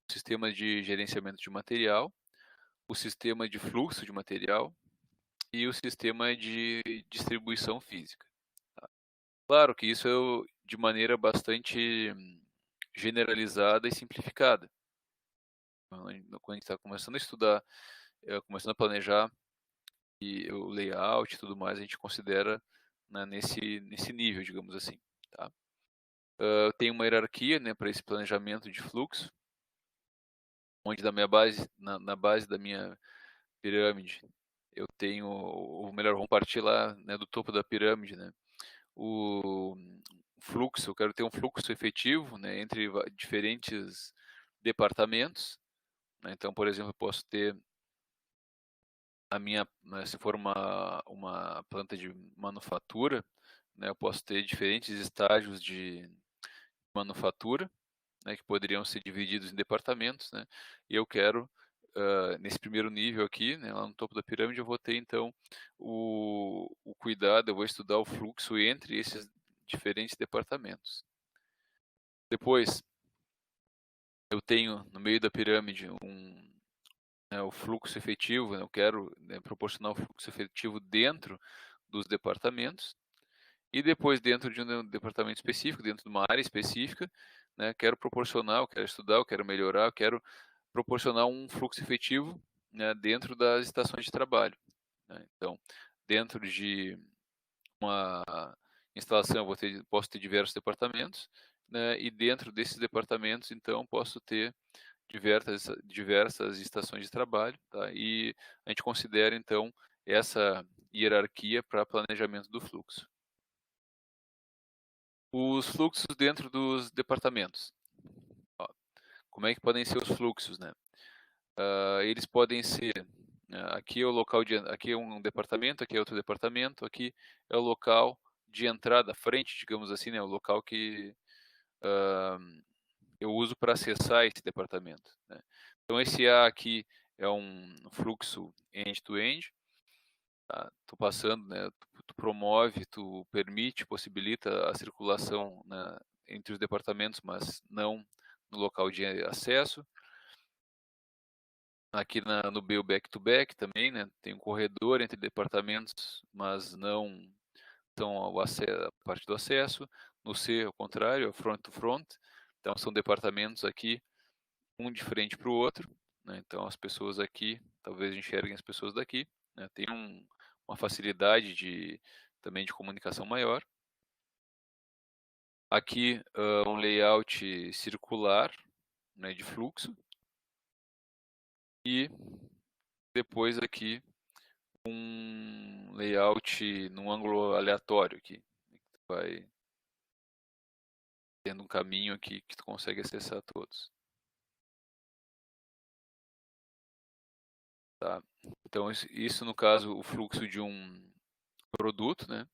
A: o sistema de gerenciamento de material, o sistema de fluxo de material e o sistema de distribuição física. Claro que isso é de maneira bastante generalizada e simplificada. Quando a gente está começando a estudar, começando a planejar e o layout e tudo mais, a gente considera, né, nesse nível, digamos assim. Tá? Eu tenho uma hierarquia, né, para esse planejamento de fluxo, onde na base da minha pirâmide, eu tenho, ou melhor, vamos partir lá, né, do topo da pirâmide, né, o fluxo, eu quero ter um fluxo efetivo, né, entre diferentes departamentos, né? Então, por exemplo, eu posso ter né, se for uma planta de manufatura, né, eu posso ter diferentes estágios de manufatura, né, que poderiam ser divididos em departamentos, né, e eu quero, nesse primeiro nível aqui, né, lá no topo da pirâmide, eu vou ter então o cuidado, eu vou estudar o fluxo entre esses diferentes departamentos. Depois, eu tenho no meio da pirâmide né, o fluxo efetivo, né, eu quero, né, proporcionar o fluxo efetivo dentro dos departamentos, e depois dentro de um departamento específico, dentro de uma área específica, né, quero proporcionar, eu quero estudar, eu quero melhorar, eu quero proporcionar um fluxo efetivo, né, dentro das estações de trabalho, né? Então, dentro de uma instalação, posso ter diversos departamentos, né, e dentro desses departamentos, então, posso ter diversas estações de trabalho, tá? E a gente considera, então, essa hierarquia para planejamento do fluxo. Os fluxos dentro dos departamentos. Ó, como é que podem ser os fluxos, né? Eles podem ser, aqui é o local aqui é um departamento, aqui é outro departamento, aqui é o local de entrada, frente, digamos assim, né? O local que eu uso para acessar esse departamento, né? Então esse A aqui é um fluxo end-to-end, tá? Tu passando, né? Tu promove, tu permite, possibilita a circulação, né, entre os departamentos, mas não no local de acesso. Aqui no B, o back-to-back também, né? Tem um corredor entre departamentos, mas não tão a parte do acesso. No C, ao contrário, é front-to-front. Então, são departamentos aqui, um de frente para o outro, né? Então, as pessoas aqui, talvez enxerguem as pessoas daqui, né? Tem uma facilidade também de comunicação maior. Aqui um layout circular, né, de fluxo, e depois aqui um layout num ângulo aleatório aqui. Vai tendo um caminho aqui que tu consegue acessar todos. Tá? Então isso no caso o fluxo de um produto, né?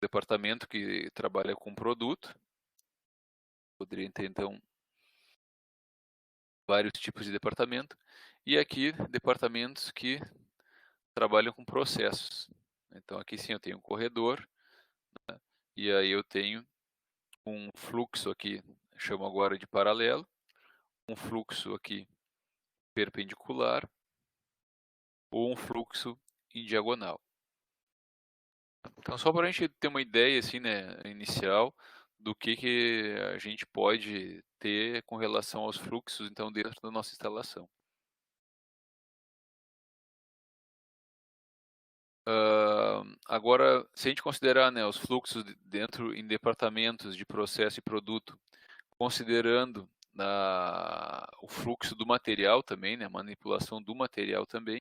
A: Departamento que trabalha com produto. Poderia ter então vários tipos de departamento. E aqui departamentos que trabalham com processos. Então aqui sim eu tenho um corredor, né? E aí eu tenho um fluxo aqui, chamo agora de paralelo, um fluxo aqui perpendicular ou um fluxo em diagonal. Então só para a gente ter uma ideia assim, né, inicial do que a gente pode ter com relação aos fluxos então dentro da nossa instalação. Agora, se a gente considerar, né, os fluxos dentro em departamentos de processo e produto, considerando o fluxo do material também, né, a manipulação do material também,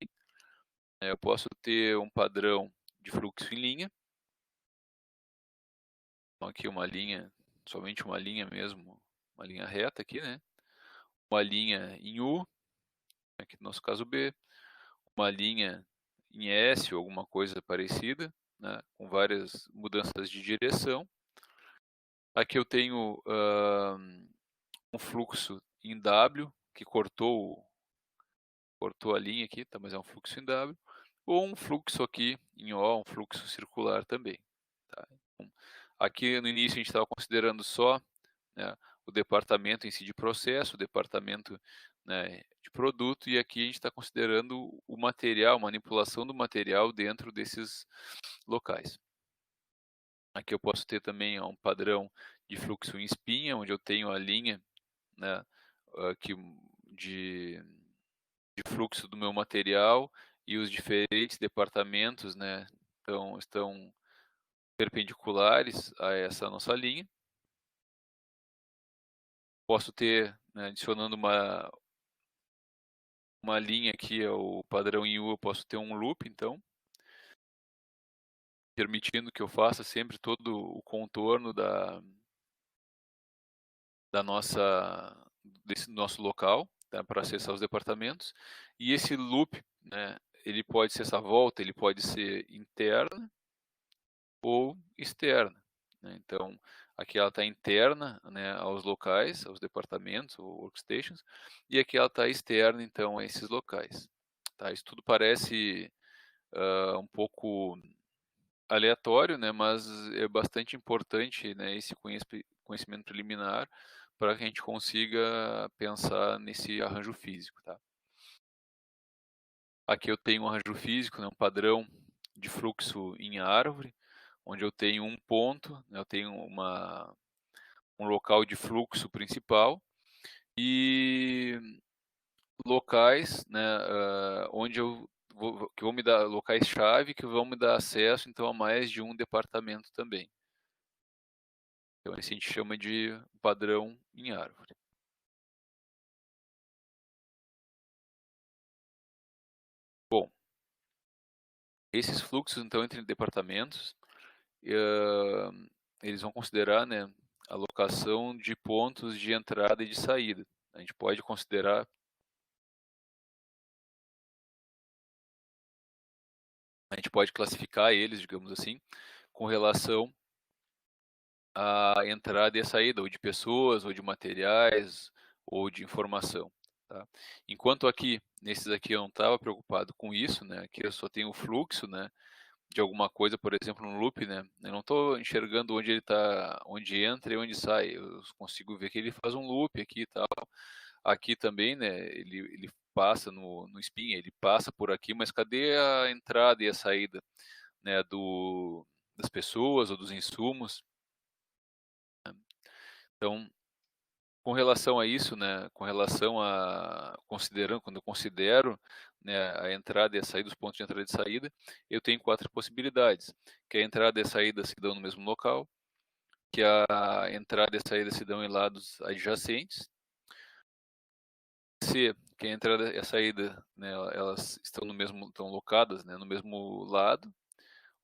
A: eu posso ter um padrão de fluxo em linha. Então aqui uma linha, somente uma linha mesmo, uma linha reta aqui, né? Uma linha em U, aqui no nosso caso B, uma linha em S ou alguma coisa parecida, né? Com várias mudanças de direção. Aqui eu tenho um fluxo em W, que cortou a linha aqui, tá? Mas é um fluxo em W, ou um fluxo aqui em O, um fluxo circular também. Tá? Então, aqui no início a gente estava considerando só, né, o departamento em si de processo, o departamento, né, de produto, e aqui a gente está considerando o material, manipulação do material dentro desses locais. Aqui eu posso ter também um padrão de fluxo em espinha, onde eu tenho a linha, né, que, de fluxo do meu material e os diferentes departamentos, né, estão perpendiculares a essa nossa linha. Posso ter, né, adicionando uma linha aqui, o padrão em U, eu posso ter um loop, então, permitindo que eu faça sempre todo o contorno desse nosso local, tá, para acessar os departamentos. E esse loop, né, ele pode ser essa volta, ele pode ser interna ou externa, né? Então, aqui ela está interna, né, aos locais, aos departamentos ou workstations, e aqui ela está externa, então, a esses locais. Tá? Isso tudo parece um pouco aleatório, né, mas é bastante importante, né, esse conhecimento preliminar para que a gente consiga pensar nesse arranjo físico. Tá? Aqui eu tenho um arranjo físico, né, um padrão de fluxo em árvore, onde eu tenho um ponto, né, eu tenho um local de fluxo principal e locais, né, onde que vão me dar locais-chave que vão me dar acesso então a mais de um departamento também. Então esse a gente chama de padrão em árvore. Bom, esses fluxos então entre departamentos, eles vão considerar, né, a locação de pontos de entrada e de saída. A gente pode considerar, a gente pode classificar eles, digamos assim, com relação à entrada e à saída, ou de pessoas, ou de materiais, ou de informação. Tá? Enquanto aqui, nesses aqui eu não estava preocupado com isso, né? Aqui eu só tenho o fluxo, né, de alguma coisa, por exemplo, no loop, né? Eu não estou enxergando onde ele está, onde entra e onde sai. Eu consigo ver que ele faz um loop aqui e tal. Aqui também, né? Ele passa no spin, ele passa por aqui, mas cadê a entrada e a saída, né? Das pessoas ou dos insumos? Então, com relação a isso, né? Com relação a considerando, quando eu considero, né, a entrada e a saída, os pontos de entrada e de saída, eu tenho quatro possibilidades, que a entrada e a saída se dão no mesmo local, que a entrada e a saída se dão em lados adjacentes. C, que a entrada e a saída, né, elas estão locadas, né, no mesmo lado,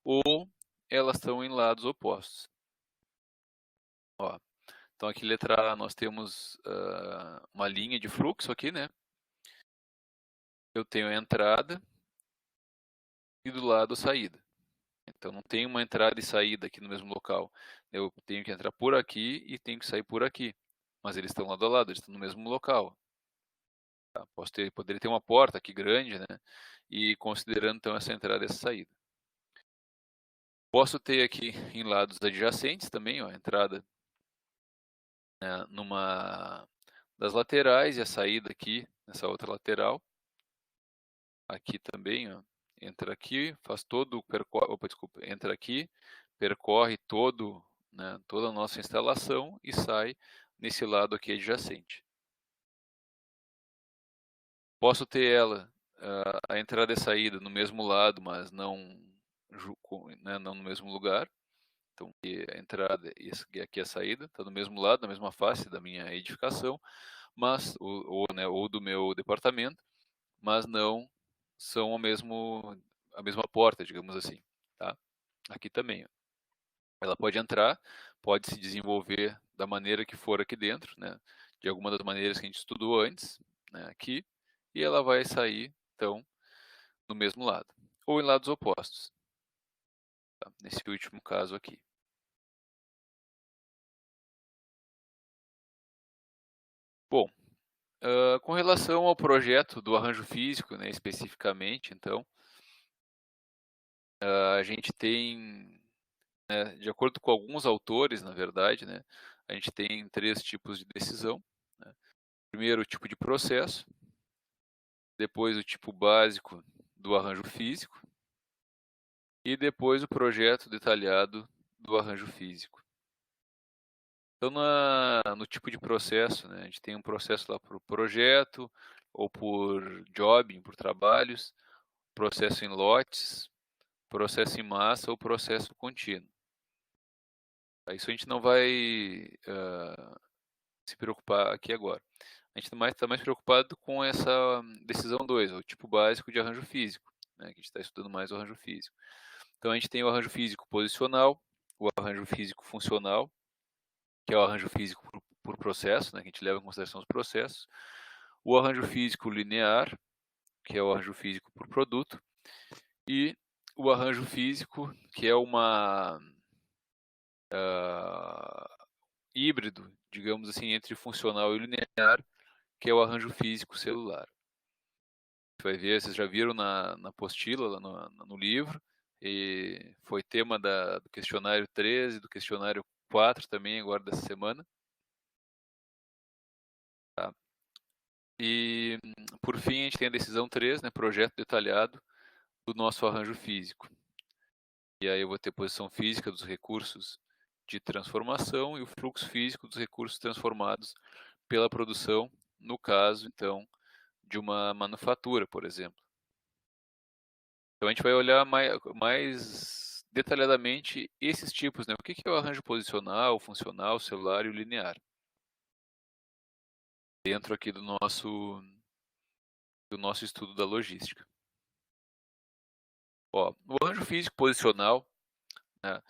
A: ou elas estão em lados opostos. Ó, então aqui letra A nós temos uma linha de fluxo aqui, né? Eu tenho a entrada e do lado a saída. Então não tem uma entrada e saída aqui no mesmo local. Eu tenho que entrar por aqui e tenho que sair por aqui. Mas eles estão lado a lado, eles estão no mesmo local. Tá? Poderia ter uma porta aqui grande, né? E considerando então essa entrada e essa saída. Posso ter aqui em lados adjacentes também, ó, a entrada, né, numa das laterais e a saída aqui nessa outra lateral. Aqui também, ó, entra aqui, faz todo entra aqui, percorre todo, né, toda a nossa instalação e sai nesse lado aqui adjacente. Posso ter ela, a entrada e a saída no mesmo lado, mas não, né, não no mesmo lugar. Então, aqui a entrada e aqui a saída, está no mesmo lado, na mesma face da minha edificação, mas né, ou do meu departamento, mas não são a mesma porta, digamos assim, tá? Aqui também, ó. Ela pode entrar, pode se desenvolver da maneira que for aqui dentro, né? De alguma das maneiras que a gente estudou antes, né? Aqui, e ela vai sair, então, no mesmo lado, ou em lados opostos, tá? Nesse último caso aqui. Bom, com relação ao projeto do arranjo físico, né, especificamente, então, a gente tem, né, de acordo com alguns autores, na verdade, né, a gente tem 3 tipos de decisão, né? Primeiro, o tipo de processo, depois o tipo básico do arranjo físico e depois o projeto detalhado do arranjo físico. Então, no tipo de processo, né, a gente tem um processo lá por projeto ou por jobbing, por trabalhos, processo em lotes, processo em massa ou processo contínuo. Isso a gente não vai se preocupar aqui agora. A gente está mais preocupado com essa decisão 2, o tipo básico de arranjo físico, né, que a gente está estudando mais o arranjo físico. Então a gente tem o arranjo físico posicional, o arranjo físico funcional, que é o arranjo físico por processo, né, que a gente leva em consideração os processos, o arranjo físico linear, que é o arranjo físico por produto, e o arranjo físico, que é uma híbrido, digamos assim, entre funcional e linear, que é o arranjo físico celular. Você vai ver, vocês já viram na apostila, lá no livro, e foi tema do questionário 13, do questionário 4 também, agora dessa semana. Tá? E, por fim, a gente tem a decisão 3, né, projeto detalhado do nosso arranjo físico. E aí eu vou ter posição física dos recursos de transformação e o fluxo físico dos recursos transformados pela produção, no caso, então, de uma manufatura, por exemplo. Então a gente vai olhar mais detalhadamente esses tipos, né? O que é o arranjo posicional, funcional, celular e o linear? Dentro aqui do nosso estudo da logística. Ó, o arranjo físico posicional, né?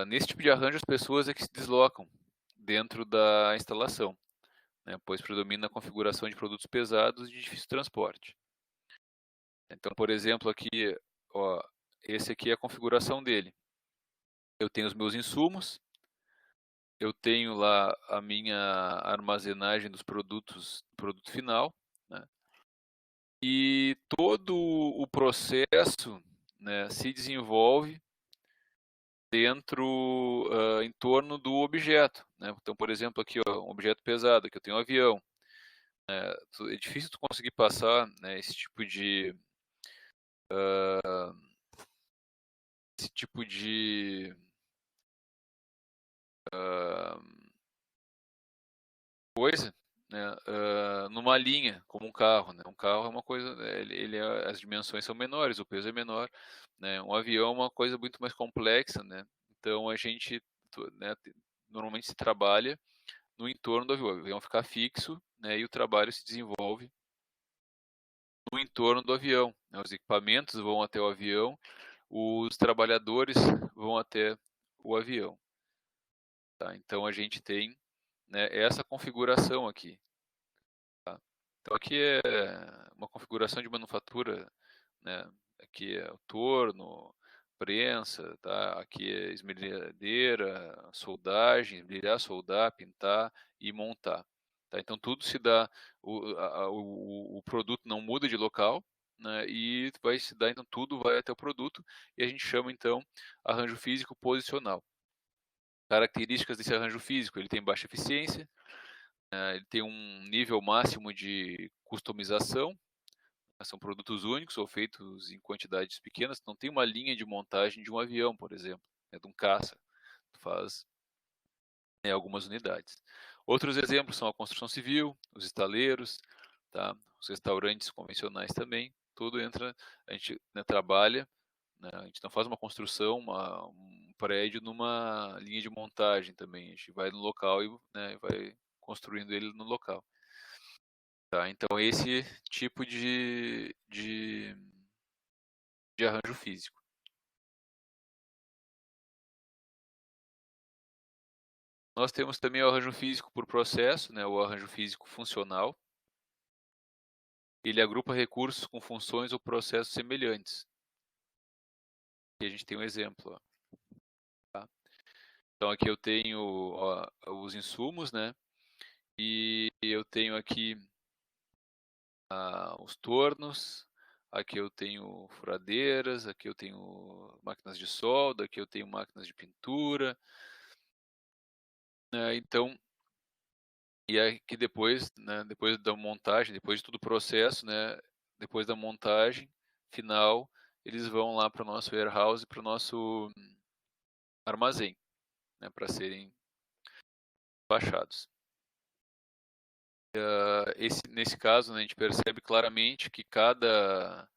A: Nesse tipo de arranjo as pessoas é que se deslocam dentro da instalação, né? Pois predomina a configuração de produtos pesados e de difícil transporte. Então, por exemplo, aqui, ó, esse aqui é a configuração dele. Eu tenho os meus insumos, eu tenho lá a minha armazenagem dos produtos, produto final, né? E todo o processo, né, se desenvolve dentro, em torno do objeto, né? Então, por exemplo, aqui, ó, um objeto pesado, aqui eu tenho um avião. É difícil tu conseguir passar, né, esse tipo de coisa, né, numa linha, como um carro, né? Um carro é uma coisa, as dimensões são menores, o peso é menor, né? Um avião é uma coisa muito mais complexa, né? Então a gente, né, normalmente se trabalha no entorno do avião. O avião fica fixo, né, e o trabalho se desenvolve no entorno do avião, né? Os equipamentos vão até o avião, os trabalhadores vão até o avião. Tá? Então a gente tem, né, essa configuração aqui. Tá? Então aqui é uma configuração de manufatura, né? Aqui é o torno, prensa, tá? Aqui é esmerilhadeira, soldagem, esmerilhar, soldar, pintar e montar. Tá? Então tudo se dá, o produto não muda de local, né? E vai se dar, então tudo vai até o produto e a gente chama então arranjo físico posicional. Características desse arranjo físico: ele tem baixa eficiência, ele tem um nível máximo de customização, são produtos únicos ou feitos em quantidades pequenas, não tem uma linha de montagem de um avião, por exemplo, de um caça, faz algumas unidades. Outros exemplos são a construção civil, os estaleiros, tá? Os restaurantes convencionais também, tudo entra, a gente, né, trabalha, né, a gente não faz uma construção, um prédio numa linha de montagem também, a gente vai no local e, né, vai construindo ele no local. Tá? Então esse tipo de arranjo físico. Nós temos também o arranjo físico por processo, né, o arranjo físico funcional. Ele agrupa recursos com funções ou processos semelhantes. Aqui a gente tem um exemplo. Ó, tá? Então aqui eu tenho, ó, os insumos, né? E eu tenho aqui os tornos, aqui eu tenho furadeiras, aqui eu tenho máquinas de solda, aqui eu tenho máquinas de pintura, né? Então, e aqui depois, né, depois da montagem, depois de todo o processo, né, depois da montagem final, eles vão lá para o nosso warehouse, para o nosso armazém, né, para serem baixados. Nesse caso, né, a gente percebe claramente que cada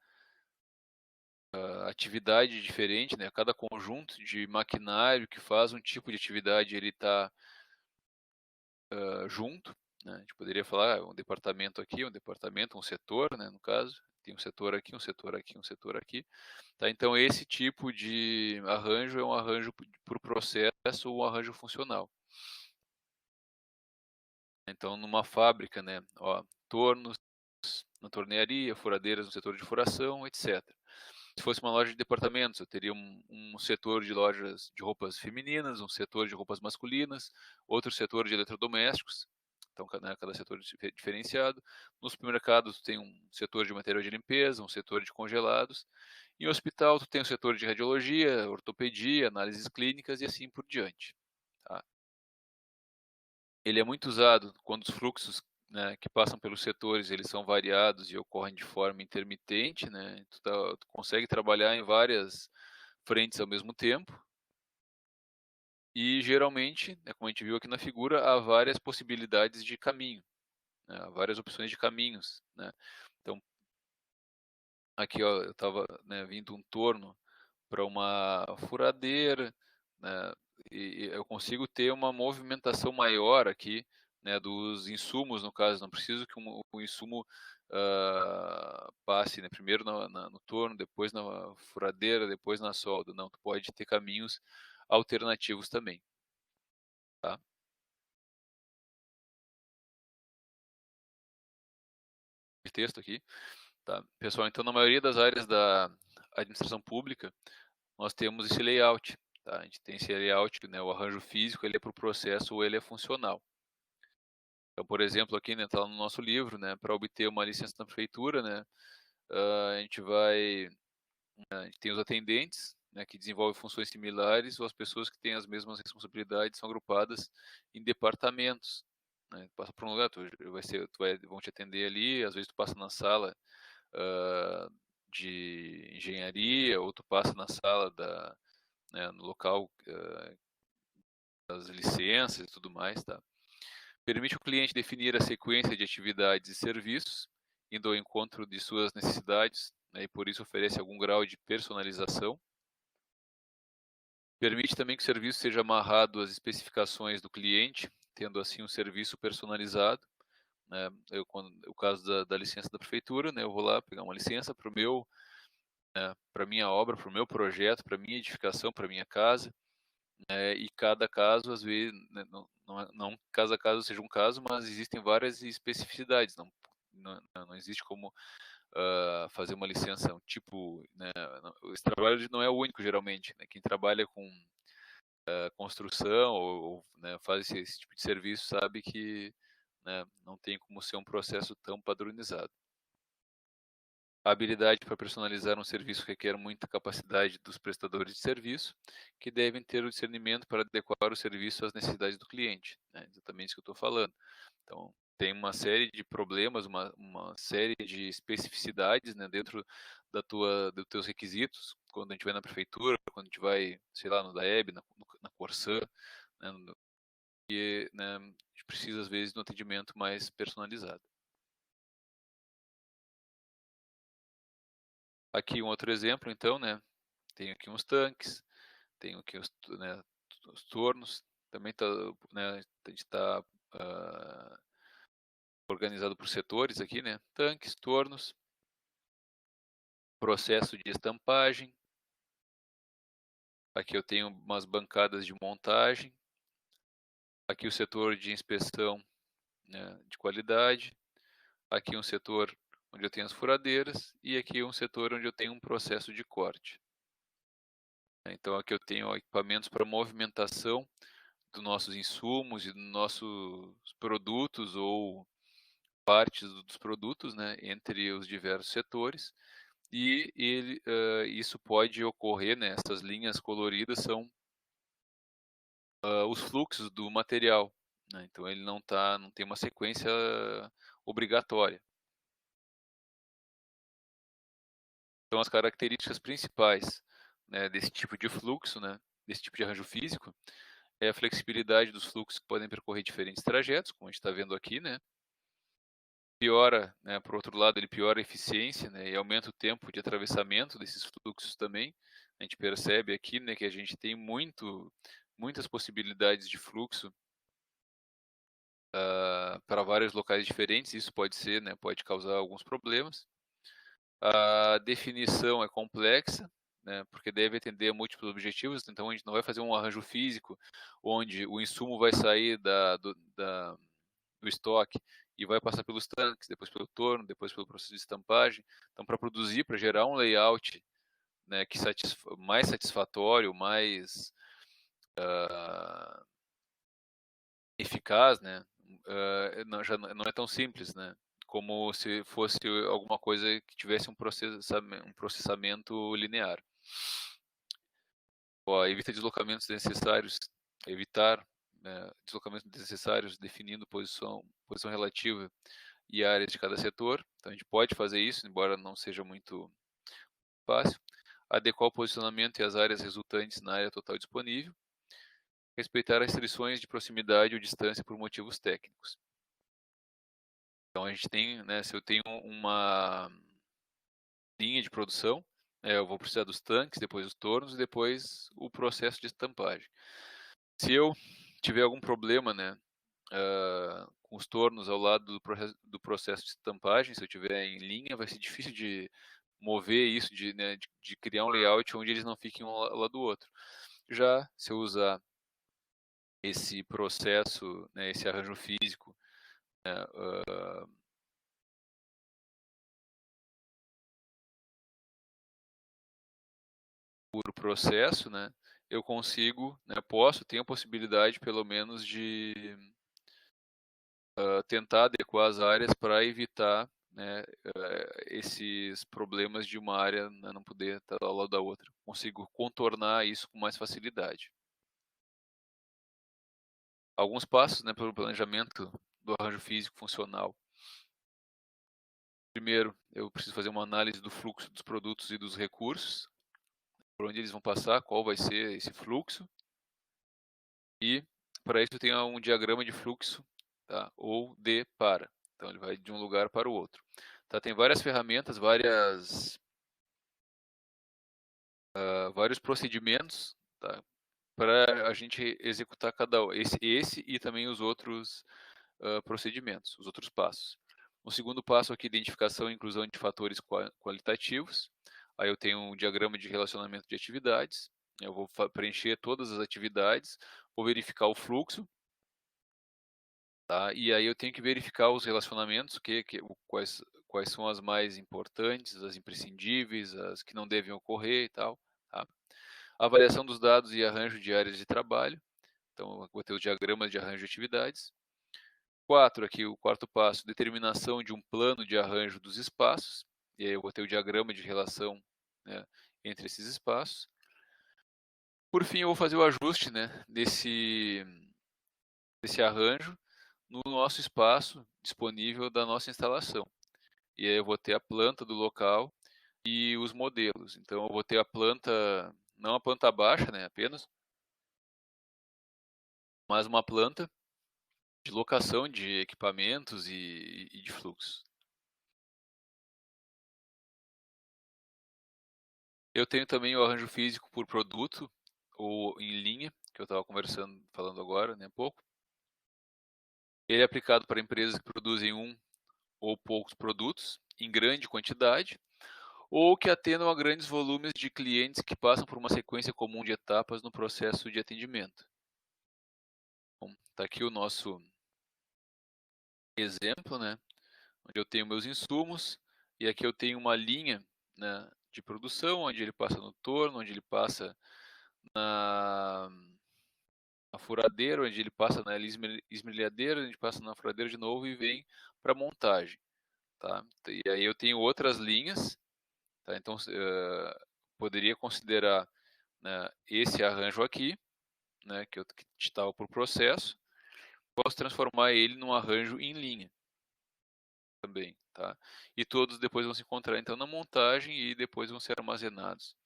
A: atividade diferente, né, cada conjunto de maquinário que faz um tipo de atividade, ele está junto, né? A gente poderia falar um departamento aqui, um departamento, um setor, né, no caso, tem um setor aqui, um setor aqui, um setor aqui. Tá? Então esse tipo de arranjo é um arranjo por processo ou um arranjo funcional. Então numa fábrica, né, ó, tornos na tornearia, furadeiras no setor de furação, etc. Se fosse uma loja de departamentos, eu teria um setor de lojas de roupas femininas, um setor de roupas masculinas, outro setor de eletrodomésticos, então cada setor diferenciado. No supermercado, tu tem um setor de material de limpeza, um setor de congelados. Em hospital, tu tem um setor de radiologia, ortopedia, análises clínicas e assim por diante. Tá? Ele é muito usado quando os fluxos, né, que passam pelos setores, eles são variados e ocorrem de forma intermitente, né? Tu consegue trabalhar em várias frentes ao mesmo tempo. E geralmente, né, como a gente viu aqui na figura, há várias possibilidades de caminho, né, há várias opções de caminhos, né? Então, aqui ó, eu estava, né, vindo um torno para uma furadeira, né, e eu consigo ter uma movimentação maior aqui, né, dos insumos, no caso, não preciso que o insumo passe, né, primeiro no torno, depois na furadeira, depois na solda. Não, tu pode ter caminhos alternativos também. Tá? De texto aqui. Tá? Pessoal, então na maioria das áreas da administração pública, nós temos esse layout. Tá? A gente tem esse layout, né, o arranjo físico, ele é para o processo ou ele é funcional. Então, por exemplo, aqui, né, tá no nosso livro, né, para obter uma licença da prefeitura, né, a gente a gente tem os atendentes, né, que desenvolvem funções similares, ou as pessoas que têm as mesmas responsabilidades são agrupadas em departamentos. Né? Passa por um lugar, vão te atender ali, às vezes tu passa na sala de engenharia, ou tu passa na sala né, no local das licenças e tudo mais, tá? Permite ao cliente definir a sequência de atividades e serviços, indo ao encontro de suas necessidades, né, e por isso oferece algum grau de personalização. Permite também que o serviço seja amarrado às especificações do cliente, tendo assim um serviço personalizado, né? O caso da licença da prefeitura, né? Eu vou lá pegar uma licença para o meu, né, para minha obra, para o meu projeto, para minha edificação, para minha casa, né? E cada caso, às vezes, né, não cada caso seja um caso, mas existem várias especificidades. Não existe como fazer uma licença, um tipo, né? Esse trabalho não é o único, geralmente, né? Quem trabalha com construção ou né, faz esse tipo de serviço sabe que, né, não tem como ser um processo tão padronizado. A habilidade para personalizar um serviço requer muita capacidade dos prestadores de serviço, que devem ter o discernimento para adequar o serviço às necessidades do cliente, né? Exatamente isso que eu estou falando. Então, tem uma série de problemas, uma série de especificidades, né, dentro dos teus requisitos, quando a gente vai na prefeitura, quando a gente vai, sei lá, no DAEB, na Corsã, né, né, a gente precisa, às vezes, de um atendimento mais personalizado. Aqui um outro exemplo, então, né, tenho aqui uns tanques, tenho aqui né, os tornos, também tá, né, a gente está organizado por setores aqui, né, tanques, tornos, processo de estampagem, aqui eu tenho umas bancadas de montagem, aqui o setor de inspeção, né, de qualidade, aqui um setor onde eu tenho as furadeiras e aqui um setor onde eu tenho um processo de corte. Então aqui eu tenho equipamentos para movimentação dos nossos insumos e dos nossos produtos ou partes dos produtos, né, entre os diversos setores. E isso pode ocorrer, né, essas linhas coloridas são os fluxos do material, né, então ele não tem uma sequência obrigatória. Então as características principais, né, desse tipo de fluxo, né, desse tipo de arranjo físico, é a flexibilidade dos fluxos que podem percorrer diferentes trajetos, como a gente está vendo aqui, né? Piora, né, por outro lado, ele piora a eficiência, né, e aumenta o tempo de atravessamento desses fluxos também. A gente percebe aqui, né, que a gente tem muitas possibilidades de fluxo para vários locais diferentes. Isso pode ser, né, pode causar alguns problemas. A definição é complexa, né, porque deve atender a múltiplos objetivos. Então a gente não vai fazer um arranjo físico onde o insumo vai sair do estoque e vai passar pelos tanques, depois pelo torno, depois pelo processo de estampagem. Então, para produzir, para gerar um layout, né, que mais satisfatório, mais eficaz, né, já não é tão simples, né, como se fosse alguma coisa que tivesse um processamento linear. Evita deslocamentos desnecessários, evitar, né, deslocamentos desnecessários definindo posição relativa e áreas de cada setor. Então a gente pode fazer isso, embora não seja muito fácil. Adequar o posicionamento e as áreas resultantes na área total disponível. Respeitar as restrições de proximidade ou distância por motivos técnicos. Então a gente tem, né, se eu tenho uma linha de produção, eu vou precisar dos tanques, depois os tornos e depois o processo de estampagem. Se eu tiver algum problema, né, com os tornos ao lado do processo de estampagem, se eu tiver em linha, vai ser difícil de mover isso, né, de criar um layout onde eles não fiquem um ao lado do outro. Já se eu usar esse processo, né, esse arranjo físico, né, por processo, né, eu consigo, né, tenho a possibilidade pelo menos de tentar adequar as áreas para evitar, né, esses problemas de uma área, né, não poder estar ao lado da outra. Consigo contornar isso com mais facilidade. Alguns passos, né, para o planejamento do arranjo físico funcional. Primeiro, eu preciso fazer uma análise do fluxo dos produtos e dos recursos, por onde eles vão passar, qual vai ser esse fluxo. E para isso eu tenho um diagrama de fluxo, tá? Ou de para. Então ele vai de um lugar para o outro. Tá? Tem várias ferramentas, vários procedimentos, tá? para a gente executar esse e também os outros procedimentos, os outros passos. O segundo passo aqui, identificação e inclusão de fatores qualitativos. Aí eu tenho um diagrama de relacionamento de atividades. Eu vou preencher todas as atividades, vou verificar o fluxo, tá? E aí eu tenho que verificar os relacionamentos, quais são as mais importantes, as imprescindíveis, as que não devem ocorrer e tal, tá? Avaliação dos dados e arranjo de áreas de trabalho. Então, eu vou ter os diagramas de arranjo de atividades. 4, aqui o quarto passo, determinação de um plano de arranjo dos espaços. E aí eu vou ter o diagrama de relação, né, entre esses espaços. Por fim, eu vou fazer o ajuste, né, desse arranjo no nosso espaço disponível da nossa instalação. E aí eu vou ter a planta do local e os modelos. Então, eu vou ter a planta, não a planta baixa, né, apenas, mas uma planta de locação de equipamentos e de fluxos. Eu tenho também o arranjo físico por produto ou em linha, que eu estava falando agora, né, pouco. Ele é aplicado para empresas que produzem um ou poucos produtos em grande quantidade ou que atendam a grandes volumes de clientes que passam por uma sequência comum de etapas no processo de atendimento. Bom, tá aqui o nosso exemplo, né, onde eu tenho meus insumos e aqui eu tenho uma linha, né, de produção, onde ele passa no torno, onde ele passa na furadeira, onde ele passa na esmerilhadeira, onde passa na furadeira de novo e vem para montagem, tá? E aí eu tenho outras linhas, tá? Então poderia considerar, né, esse arranjo aqui, né, que estava por processo, posso transformar ele num arranjo em linha também, tá? E todos depois vão se encontrar então na montagem e depois vão ser armazenados.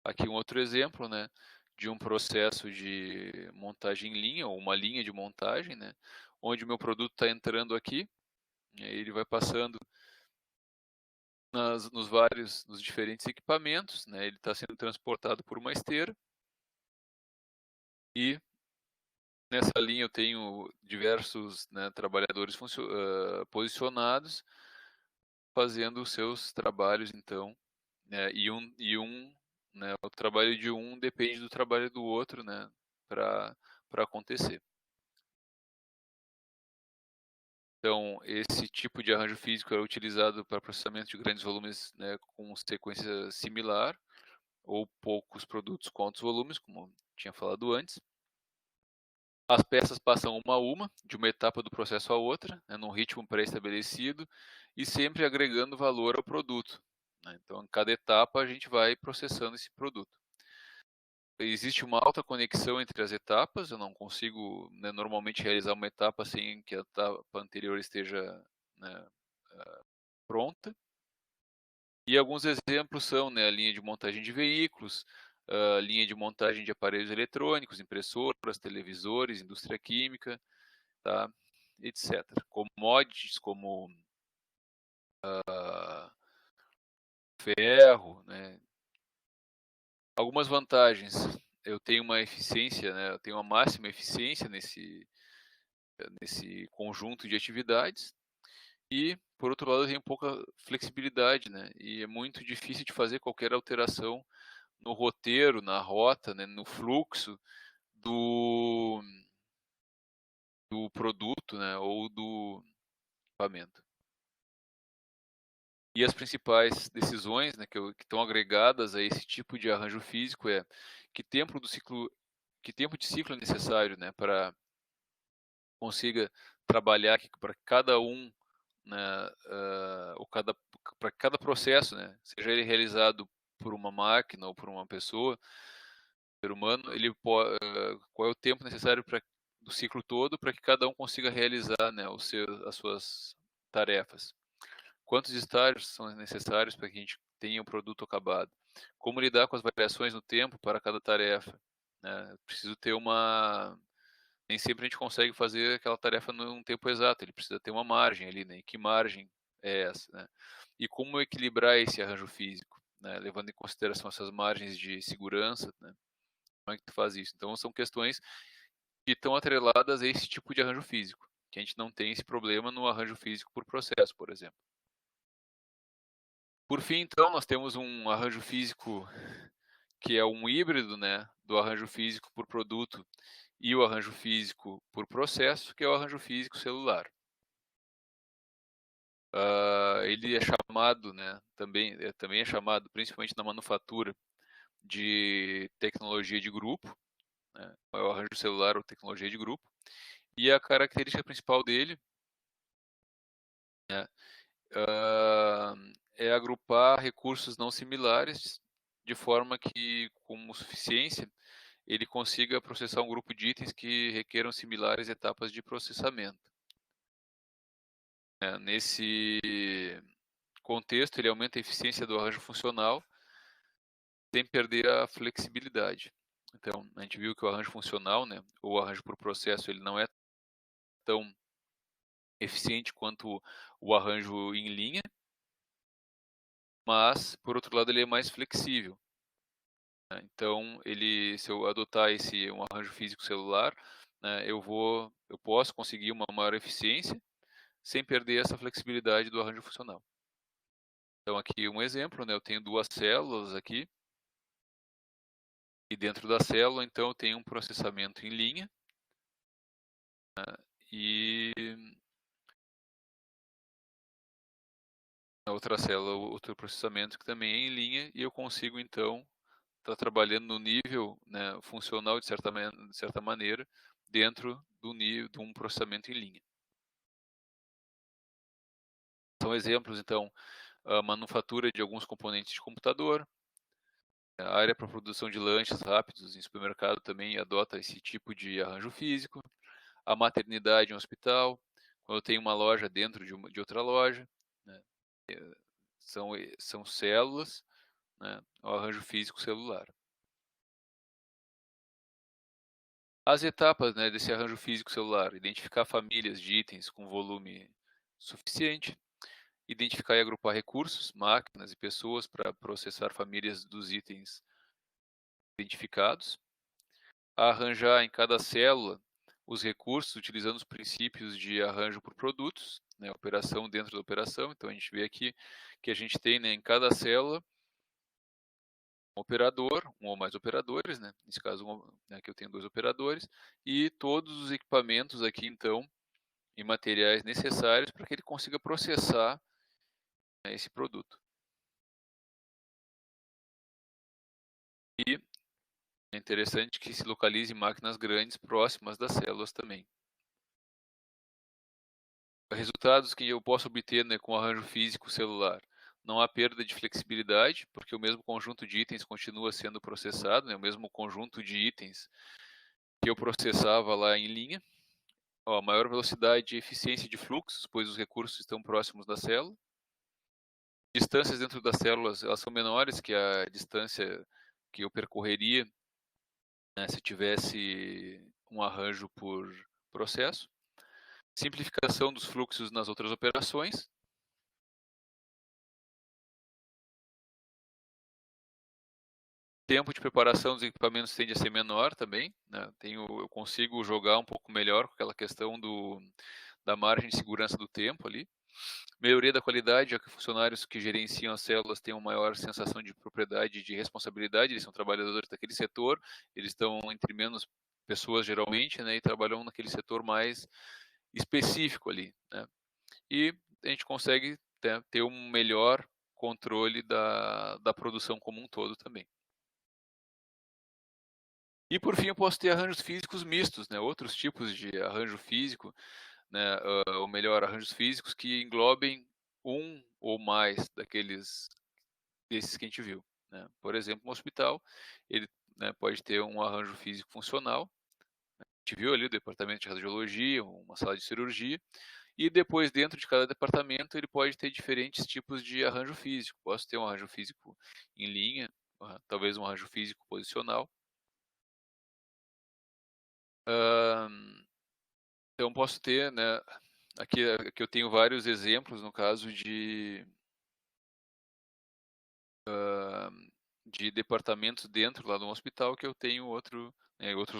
A: Aqui um outro exemplo, né, de um processo de montagem em linha, ou uma linha de montagem, né, onde o meu produto está entrando aqui, e aí ele vai passando nos diferentes equipamentos, né, ele está sendo transportado por uma esteira, e nessa linha eu tenho diversos, né, trabalhadores posicionados, fazendo os seus trabalhos, então, né, né, o trabalho de um depende do trabalho do outro, né, para acontecer. Então, esse tipo de arranjo físico é utilizado para processamento de grandes volumes, né, com sequência similar, ou poucos produtos com altos volumes, como tinha falado antes. As peças passam uma a uma, de uma etapa do processo a outra, né, num ritmo pré-estabelecido, e sempre agregando valor ao produto, né? Então, em cada etapa, a gente vai processando esse produto. Existe uma alta conexão entre as etapas, eu não consigo, né, normalmente realizar uma etapa sem que a etapa anterior esteja, né, pronta. E alguns exemplos são, né, a linha de montagem de veículos, a linha de montagem de aparelhos eletrônicos, impressoras, televisores, indústria química, tá, etc. Commodities como ferro, né. Algumas vantagens, eu tenho uma eficiência, né, eu tenho uma máxima eficiência nesse conjunto de atividades e, por outro lado, eu tenho pouca flexibilidade, né, e é muito difícil de fazer qualquer alteração no roteiro, na rota, né, no fluxo do, do produto, né, ou do equipamento. E as principais decisões, né, que estão agregadas a esse tipo de arranjo físico é que tempo do ciclo, que tempo de ciclo é necessário, né, para consiga trabalhar para cada um, né, para cada processo, né, seja ele realizado por uma máquina ou por uma pessoa, ser humano, qual é o tempo necessário do ciclo todo para que cada um consiga realizar, né, as suas tarefas. Quantos estágios são necessários para que a gente tenha um produto acabado? Como lidar com as variações no tempo para cada tarefa? Né? Preciso ter uma. Nem sempre a gente consegue fazer aquela tarefa num tempo exato, ele precisa ter uma margem ali, né? E que margem é essa? Né? E como equilibrar esse arranjo físico? né, levando em consideração essas margens de segurança, né? Como é que tu faz isso? Então são questões que estão atreladas a esse tipo de arranjo físico, que a gente não tem esse problema no arranjo físico por processo, por exemplo. Por fim, então, nós temos um arranjo físico que é um híbrido, né, do arranjo físico por produto e o arranjo físico por processo, que é o arranjo físico celular. Ele é chamado, né, também é chamado, principalmente na manufatura, de tecnologia de grupo, né, é o arranjo celular ou tecnologia de grupo, e a característica principal dele, né, é agrupar recursos não similares de forma que, com suficiência, ele consiga processar um grupo de itens que requeram similares etapas de processamento. Nesse contexto, ele aumenta a eficiência do arranjo funcional sem perder a flexibilidade. Então, a gente viu que o arranjo funcional, né, ou o arranjo por processo, ele não é tão eficiente quanto o arranjo em linha, mas, por outro lado, ele é mais flexível. Então, se eu adotar um arranjo físico celular, né, eu posso conseguir uma maior eficiência sem perder essa flexibilidade do arranjo funcional. Então, aqui um exemplo, né, eu tenho duas células aqui, e dentro da célula, então, eu tenho um processamento em linha, né, e na outra célula, outro processamento que também é em linha, e eu consigo, então, estar trabalhando no nível, né, funcional, de certa maneira, dentro do nível de um processamento em linha. São exemplos, então, a manufatura de alguns componentes de computador, a área para produção de lanches rápidos em supermercado também adota esse tipo de arranjo físico, a maternidade em um hospital, quando eu tenho uma loja dentro de outra loja, né? São células, né? O arranjo físico celular. As etapas, né, desse arranjo físico celular: identificar famílias de itens com volume suficiente, identificar e agrupar recursos, máquinas e pessoas para processar famílias dos itens identificados, arranjar em cada célula os recursos utilizando os princípios de arranjo por produtos, né, operação dentro da operação. Então a gente vê aqui que a gente tem, né, em cada célula um operador, um ou mais operadores, né, nesse caso aqui eu tenho dois operadores, e todos os equipamentos aqui então e materiais necessários para que ele consiga processar, né, esse produto. E é interessante que se localize máquinas grandes próximas das células também. Resultados que eu posso obter, né, com arranjo físico celular: não há perda de flexibilidade, porque o mesmo conjunto de itens continua sendo processado, né, o mesmo conjunto de itens que eu processava lá em linha. Maior velocidade e eficiência de fluxos, pois os recursos estão próximos da célula. Distâncias dentro das células, elas são menores que a distância que eu percorreria, né, se tivesse um arranjo por processo. Simplificação dos fluxos nas outras operações. Tempo de preparação dos equipamentos tende a ser menor também, né? Eu consigo jogar um pouco melhor com aquela questão da margem de segurança do tempo ali. Melhoria da qualidade, já que funcionários que gerenciam as células têm uma maior sensação de propriedade e de responsabilidade, eles são trabalhadores daquele setor, eles estão entre menos pessoas geralmente, né, e trabalham naquele setor mais específico ali, né? E a gente consegue, né, ter um melhor controle da produção como um todo também. E por fim eu posso ter arranjos físicos mistos, né, outros tipos de arranjo físico, né, ou melhor, arranjos físicos que englobem um ou mais desses que a gente viu, né. Por exemplo, um hospital, ele, né, pode ter um arranjo físico funcional, a gente viu ali o departamento de radiologia, uma sala de cirurgia, e depois dentro de cada departamento ele pode ter diferentes tipos de arranjo físico. Posso ter um arranjo físico em linha, talvez um arranjo físico posicional. Então posso ter, né, aqui eu tenho vários exemplos no caso de departamentos dentro lá do hospital que eu tenho outros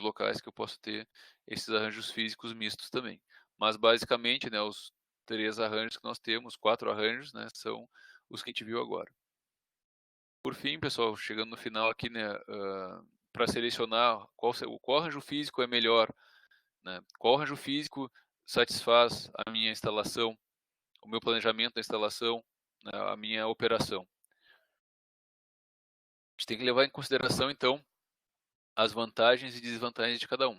A: locais que eu posso ter esses arranjos físicos mistos também. Mas basicamente, né, os 3 arranjos que nós temos, 4 arranjos, né, são os que a gente viu agora. Por fim, pessoal, chegando no final aqui, né, para selecionar qual arranjo físico é melhor, né, qual arranjo físico satisfaz a minha instalação, o meu planejamento da instalação, né, a minha operação. A gente tem que levar em consideração, então, as vantagens e desvantagens de cada um.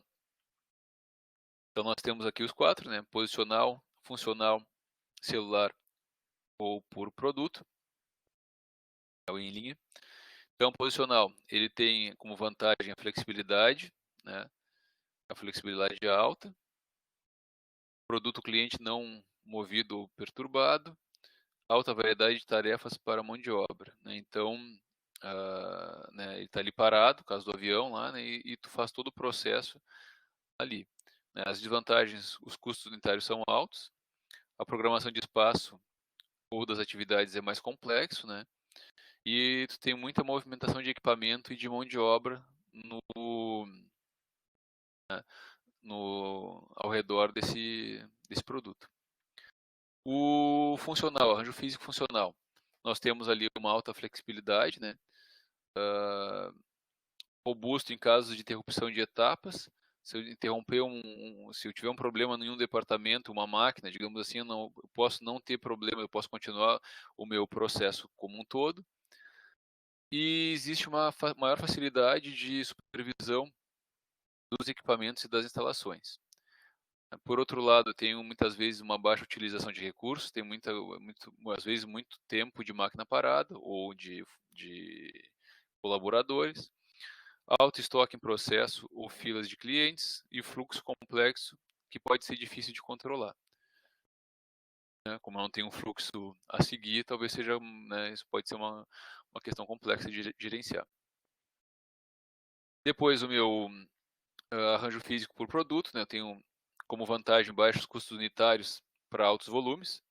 A: Então nós temos aqui os 4, né? Posicional, funcional, celular ou por produto, ou em linha. Então posicional, ele tem como vantagem a flexibilidade, né? A flexibilidade alta. Produto cliente não movido ou perturbado. Alta variedade de tarefas para mão de obra, né? Então, né, ele está ali parado, no caso do avião lá, né? E tu faz todo o processo ali. Né? As desvantagens, os custos unitários são altos. A programação de espaço ou das atividades é mais complexo, né? E tu tem muita movimentação de equipamento e de mão de obra né, ao redor desse produto. O funcional, arranjo físico funcional. Nós temos ali uma alta flexibilidade, né? Robusto em casos de interrupção de etapas. Se eu interromper se eu tiver um problema em um departamento, uma máquina, digamos assim, eu posso não ter problema, eu posso continuar o meu processo como um todo. E existe uma maior facilidade de supervisão dos equipamentos e das instalações. Por outro lado, tenho muitas vezes uma baixa utilização de recursos, tem às vezes muito tempo de máquina parada ou de colaboradores, alto estoque em processo ou filas de clientes e fluxo complexo que pode ser difícil de controlar. Né? Como eu não tenho um fluxo a seguir, talvez seja, né, isso pode ser uma questão complexa de gerenciar. Depois o meu arranjo físico por produto, né? Eu tenho como vantagem baixos custos unitários para altos volumes,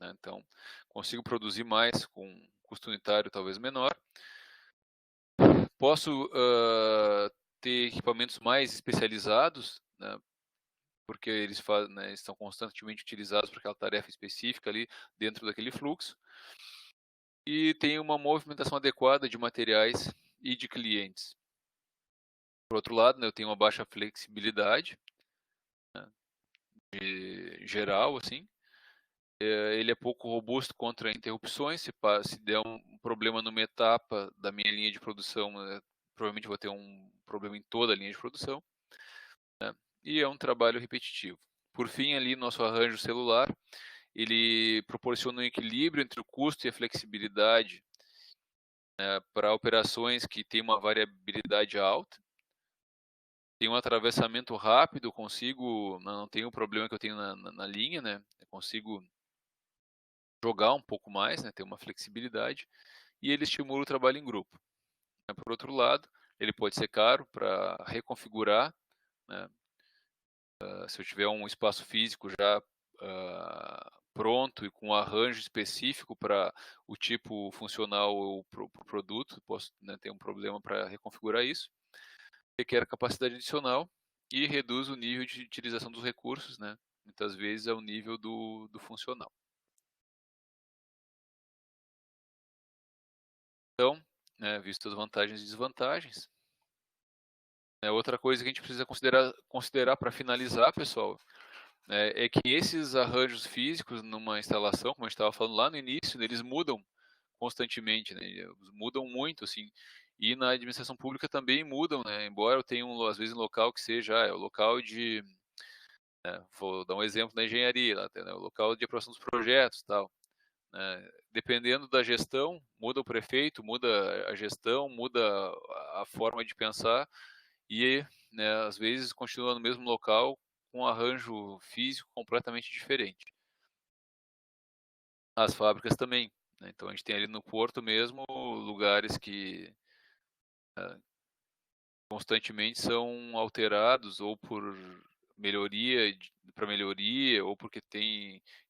A: né? Então consigo produzir mais com custo unitário talvez menor. Posso ter equipamentos mais especializados, né? Porque eles né, estão constantemente utilizados para aquela tarefa específica ali dentro daquele fluxo. E tem uma movimentação adequada de materiais e de clientes. Por outro lado, né, eu tenho uma baixa flexibilidade, né, geral, assim. Ele é pouco robusto contra interrupções. Se der um problema numa etapa da minha linha de produção, provavelmente vou ter um problema em toda a linha de produção. Né? E é um trabalho repetitivo. Por fim, ali, nosso arranjo celular, ele proporciona um equilíbrio entre o custo e a flexibilidade, né, para operações que têm uma variabilidade alta. Tem um atravessamento rápido, não tenho o problema que eu tenho na linha, né? Eu consigo jogar um pouco mais, né? Ter uma flexibilidade. E ele estimula o trabalho em grupo. Por outro lado, ele pode ser caro para reconfigurar, né? Se eu tiver um espaço físico já pronto e com arranjo específico para o tipo funcional ou pro produto, posso, né, ter um problema para reconfigurar isso. Requer capacidade adicional e reduz o nível de utilização dos recursos, né? Muitas vezes ao nível do funcional. Então, né, visto as vantagens e desvantagens, outra coisa que a gente precisa considerar para finalizar, pessoal, é que esses arranjos físicos numa instalação, como a gente estava falando lá no início, eles mudam constantemente, né? Mudam muito, assim. E na administração pública também mudam, né? Embora eu tenha às vezes um local que seja o local de, vou dar um exemplo da engenharia, né? O local de aprovação dos projetos, tal. Né? Dependendo da gestão, muda o prefeito, muda a gestão, muda a forma de pensar e, né, às vezes continua no mesmo local com um arranjo físico completamente diferente. As fábricas também, né? Então a gente tem ali no Porto mesmo lugares que constantemente são alterados ou por melhoria para melhoria ou porque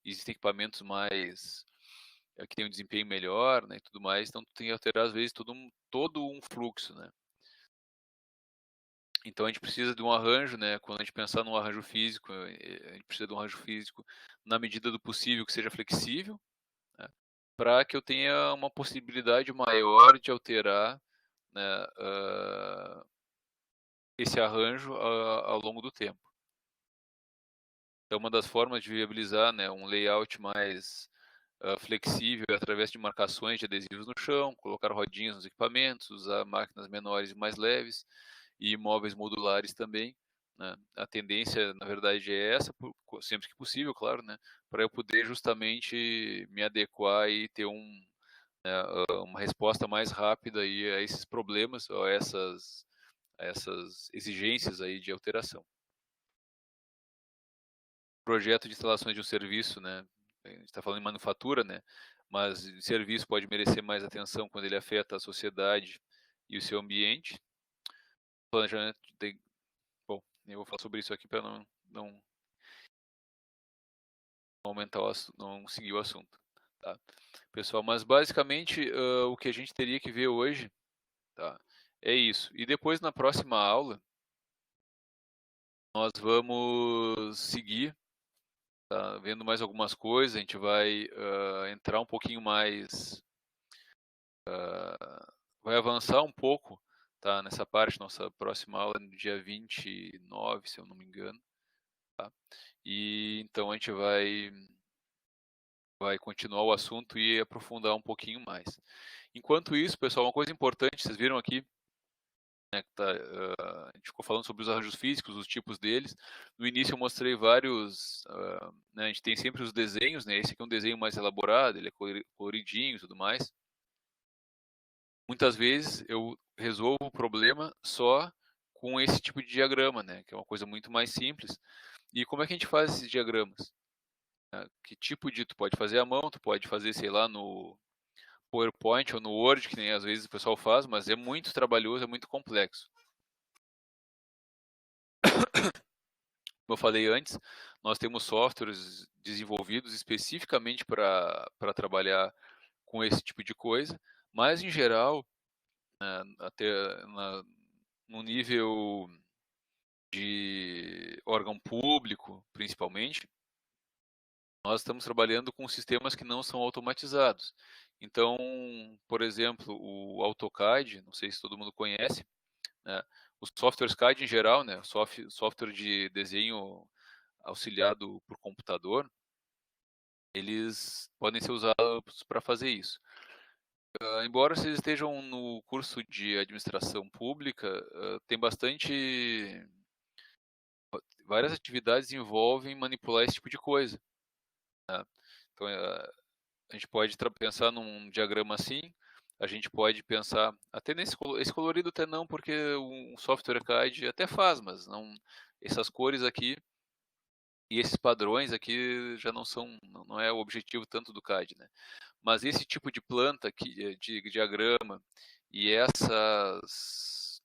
A: existem equipamentos mais que tem um desempenho melhor, né, e tudo mais, então tu tem que alterar às vezes todo um fluxo, né. Então a gente precisa de um arranjo, né, quando a gente pensar num arranjo físico, a gente precisa de um arranjo físico na medida do possível que seja flexível, né, para que eu tenha uma possibilidade maior de alterar, né, esse arranjo ao longo do tempo. Então uma das formas de viabilizar, né, um layout mais flexível é através de marcações de adesivos no chão, colocar rodinhas nos equipamentos, usar máquinas menores e mais leves e móveis modulares também, né. A tendência, na verdade, é essa, sempre que possível, claro, né, para eu poder justamente me adequar e ter uma resposta mais rápida aí a esses problemas, ou a essas exigências aí de alteração. Projeto de instalações de um serviço, né, a gente está falando em manufatura, né, mas o serviço pode merecer mais atenção quando ele afeta a sociedade e o seu ambiente. Planejamento tem bom, eu vou falar sobre isso aqui para não aumentar não seguir o assunto, tá. Pessoal, mas basicamente, o que a gente teria que ver hoje, tá, é isso. E depois na próxima aula, nós vamos seguir, tá, vendo mais algumas coisas, a gente vai, entrar um pouquinho mais, vai avançar um pouco, tá, nessa parte, nossa próxima aula é no dia 29, se eu não me engano, tá. E então a gente vai continuar o assunto e aprofundar um pouquinho mais. Enquanto isso, pessoal, uma coisa importante, vocês viram aqui, né, que a gente ficou falando sobre os arranjos físicos, os tipos deles. No início eu mostrei vários, né, a gente tem sempre os desenhos, né, esse aqui é um desenho mais elaborado, ele é coloridinho e tudo mais. Muitas vezes eu resolvo o problema só com esse tipo de diagrama, né, que é uma coisa muito mais simples. E como é que a gente faz esses diagramas? Que tipo de tu pode fazer à mão, tu pode fazer, sei lá, no PowerPoint ou no Word, que nem às vezes o pessoal faz, mas é muito trabalhoso, é muito complexo. Como eu falei antes, nós temos softwares desenvolvidos especificamente para trabalhar com esse tipo de coisa, mas em geral, até no nível de órgão público, principalmente, nós estamos trabalhando com sistemas que não são automatizados. Então, por exemplo, o AutoCAD, não sei se todo mundo conhece, né? Os softwares CAD em geral, né? Software de desenho auxiliado por computador, eles podem ser usados para fazer isso. Embora vocês estejam no curso de administração pública, tem várias atividades envolvem manipular esse tipo de coisa, né? Então, a gente pode pensar num diagrama assim, a gente pode pensar até esse colorido até não, porque um software CAD até faz, mas não essas cores aqui e esses padrões aqui já não é o objetivo tanto do CAD, né? Mas esse tipo de planta aqui, de diagrama e essas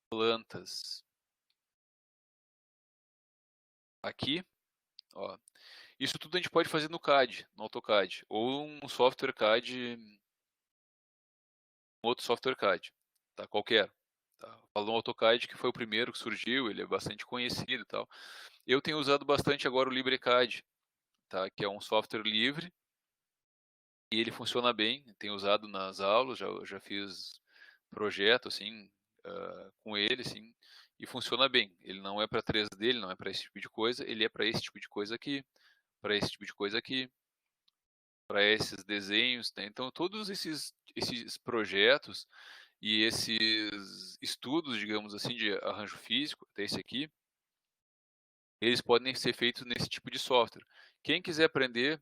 A: plantas aqui, ó, isso tudo a gente pode fazer no CAD, no AutoCAD, ou um software CAD, um outro software CAD, tá? Qualquer. Tá? Falou AutoCAD que foi o primeiro que surgiu, ele é bastante conhecido e tal. Eu tenho usado bastante agora o LibreCAD, tá? Que é um software livre e ele funciona bem. Tenho usado nas aulas, já fiz projeto assim com ele, assim, e funciona bem. Ele não é para 3D, ele não é para esse tipo de coisa, ele é para esse tipo de coisa aqui, para esse tipo de coisa aqui, para esses desenhos, né? Então todos esses projetos e esses estudos, digamos assim, de arranjo físico, até esse aqui, eles podem ser feitos nesse tipo de software. Quem quiser aprender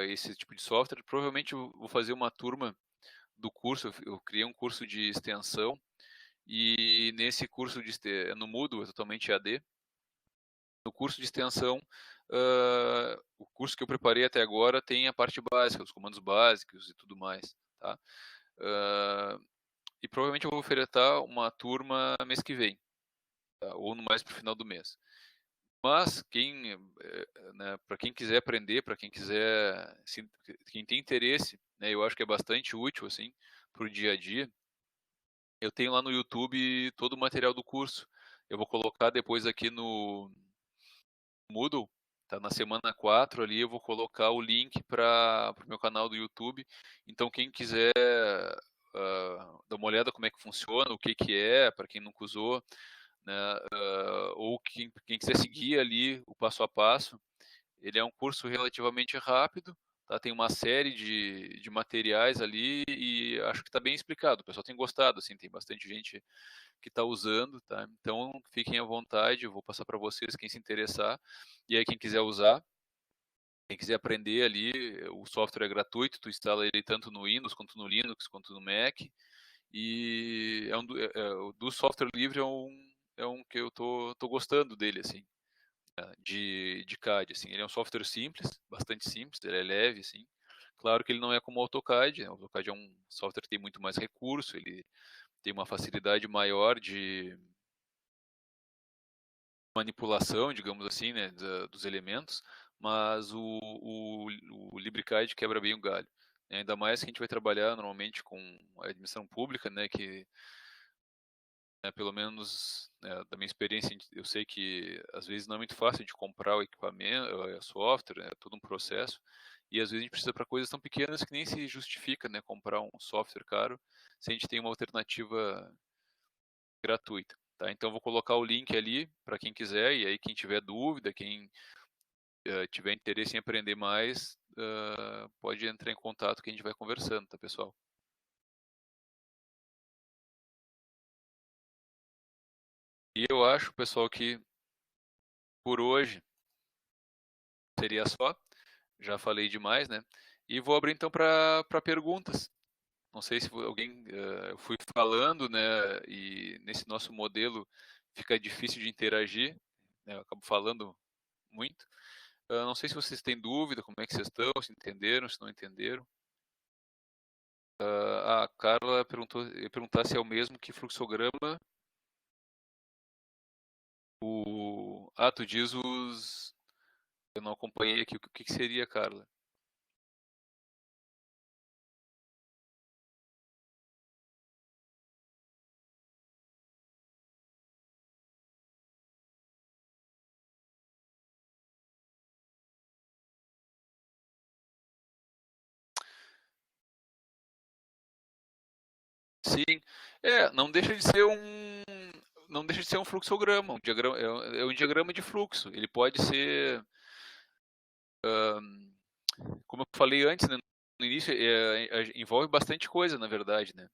A: esse tipo de software, provavelmente eu vou fazer uma turma do curso, eu criei um curso de extensão, e nesse curso no Moodle, é totalmente AD, no curso de extensão, o curso que eu preparei até agora tem a parte básica, os comandos básicos e tudo mais, tá? E provavelmente eu vou ofertar uma turma mês que vem, tá? Ou no mais para o final do mês. Mas né, para quem quiser aprender, para quem quiser, quem tem interesse, né, eu acho que é bastante útil assim para o dia a dia. Eu tenho lá no YouTube todo o material do curso. Eu vou colocar depois aqui no Moodle, tá na semana 4 ali, eu vou colocar o link para o meu canal do YouTube. Então quem quiser dar uma olhada como é que funciona, o que que é, para quem nunca usou, né, ou quem quiser seguir ali o passo a passo, ele é um curso relativamente rápido, tá? Tem uma série de materiais ali e acho que está bem explicado. O pessoal tem gostado, assim, tem bastante gente que está usando, tá? Então fiquem à vontade, eu vou passar para vocês quem se interessar. E aí quem quiser usar, quem quiser aprender ali, o software é gratuito, tu instala ele tanto no Windows quanto no Linux quanto no Mac. E o do software livre é um que eu tô gostando dele, assim, tá? De CAD, assim. Ele é um software simples, bastante simples, ele é leve, assim. Claro que ele não é como o AutoCAD, né? O AutoCAD é um software que tem muito mais recurso, ele tem uma facilidade maior de manipulação, digamos assim, né, dos elementos, mas o LibreCAD quebra bem o galho. Ainda mais que a gente vai trabalhar normalmente com a administração pública, né, que pelo menos da minha experiência, eu sei que às vezes não é muito fácil de comprar o equipamento, o software, é todo um processo, e às vezes a gente precisa para coisas tão pequenas que nem se justifica, né, comprar um software caro se a gente tem uma alternativa gratuita. Tá? Então, eu vou colocar o link ali para quem quiser, e aí quem tiver dúvida, quem tiver interesse em aprender mais, pode entrar em contato que a gente vai conversando, tá, pessoal? E eu acho, pessoal, que por hoje seria só. Já falei demais, né? E vou abrir então para perguntas. Não sei se alguém eu fui falando, né? E nesse nosso modelo fica difícil de interagir, né? Eu acabo falando muito. Não sei se vocês têm dúvida, como é que vocês estão, se entenderam, se não entenderam. A Carla perguntou, ia perguntar se é o mesmo que fluxograma. Tu diz os. Eu não acompanhei aqui. O que seria, Carla? Sim, não deixa de ser não deixa de ser um fluxograma, um diagrama, é um diagrama de fluxo. Ele pode ser, como eu falei antes, né, no início, envolve bastante coisa, na verdade, né?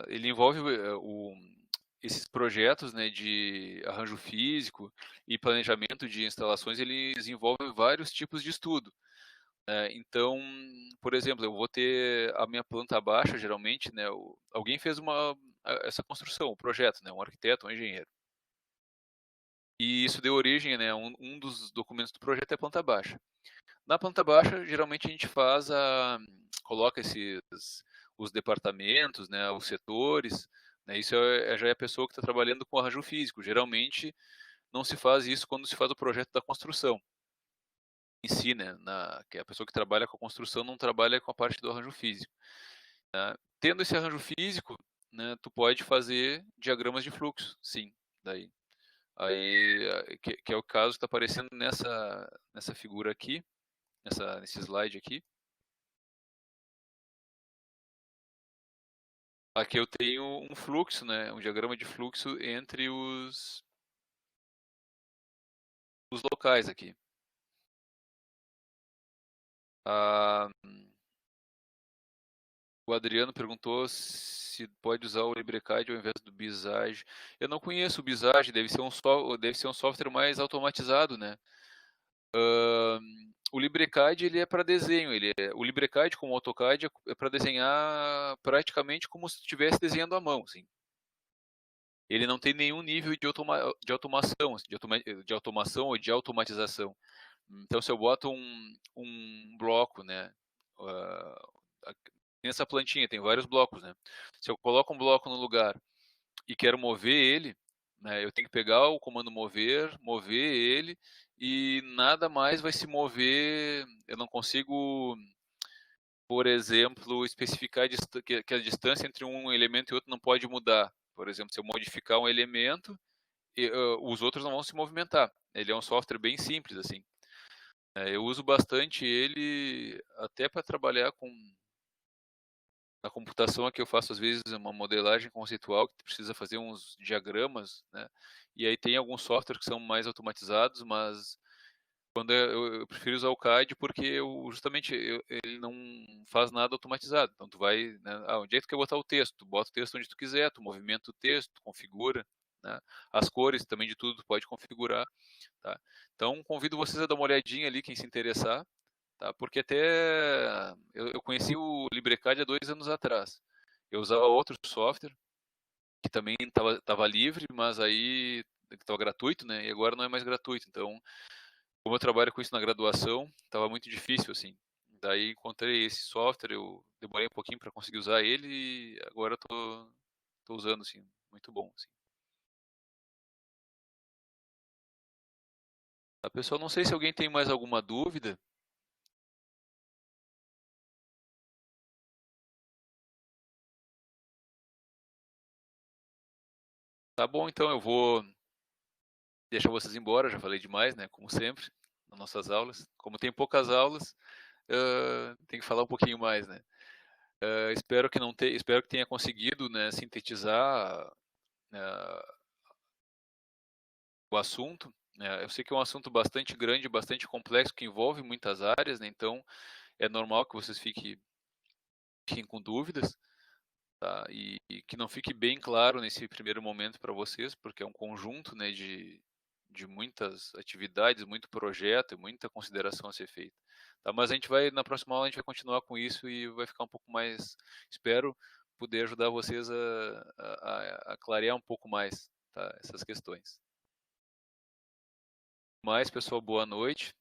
A: Ele envolve esses projetos, né, de arranjo físico e planejamento de instalações, eles envolvem vários tipos de estudo. Então, por exemplo, eu vou ter a minha planta baixa, geralmente, né? Alguém fez essa construção, o projeto, né? Um arquiteto, um engenheiro. E isso deu origem, né? Um dos documentos do projeto é a planta baixa. Na planta baixa, geralmente a gente coloca os departamentos, né? Os setores, né? Isso já é a pessoa que está trabalhando com arranjo físico. Geralmente não se faz isso quando se faz o projeto da construção em si, né? Que a pessoa que trabalha com a construção não trabalha com a parte do arranjo físico. Né? Tendo esse arranjo físico, né, tu pode fazer diagramas de fluxo, sim. Daí, que é o caso que está aparecendo nessa figura aqui, nesse slide aqui. Aqui eu tenho um fluxo, né, um diagrama de fluxo entre os locais aqui. Ah, o Adriano perguntou se pode usar o LibreCAD ao invés do Visage. Eu não conheço o Visage, deve ser um software mais automatizado, né? O LibreCAD ele é para desenho, o LibreCAD como o AutoCAD é para desenhar praticamente como se estivesse desenhando à mão, assim. Ele não tem nenhum nível de automação, assim, de automação ou de automatização. Então, se eu boto um bloco, né, nessa plantinha tem vários blocos, né? Se eu coloco um bloco no lugar e quero mover ele, né? Eu tenho que pegar o comando mover ele, e nada mais vai se mover. Eu não consigo, por exemplo, especificar que a distância entre um elemento e outro não pode mudar. Por exemplo, se eu modificar um elemento, os outros não vão se movimentar. Ele é um software bem simples, assim. Eu uso bastante ele até para trabalhar com na computação. Aqui eu faço às vezes uma modelagem conceitual que precisa fazer uns diagramas, né? E aí tem alguns softwares que são mais automatizados, mas quando eu prefiro usar o CAD porque justamente ele não faz nada automatizado. Então tu vai, né, onde é que tu quer botar o texto? Tu bota o texto onde tu quiser, tu movimenta o texto, tu configura, né? As cores também de tudo tu pode configurar, tá? Então convido vocês a dar uma olhadinha ali, quem se interessar, tá? Porque até eu conheci o LibreCAD há 2 anos atrás. Eu usava outro software que também estava livre, mas aí estava gratuito, né? E agora não é mais gratuito. Então, como eu trabalho com isso na graduação, estava muito difícil, assim. Daí encontrei esse software, eu demorei um pouquinho para conseguir usar ele e agora tô usando, assim, muito bom, assim. Tá, pessoal, não sei se alguém tem mais alguma dúvida. Tá bom, então eu vou deixar vocês embora, já falei demais, né, como sempre, nas nossas aulas. Como tem poucas aulas, tem que falar um pouquinho mais, né. Espero que tenha conseguido, né, sintetizar, eh, o assunto, né. Eu sei que é um assunto bastante grande, bastante complexo, que envolve muitas áreas, né, então é normal que vocês fiquem com dúvidas, tá, e que não fique bem claro nesse primeiro momento para vocês, porque é um conjunto, né, de muitas atividades, muito projeto e muita consideração a ser feita, tá. Mas na próxima aula a gente vai continuar com isso e vai ficar um pouco mais, espero poder ajudar vocês a clarear um pouco mais, tá, essas questões. Mas, pessoal, boa noite.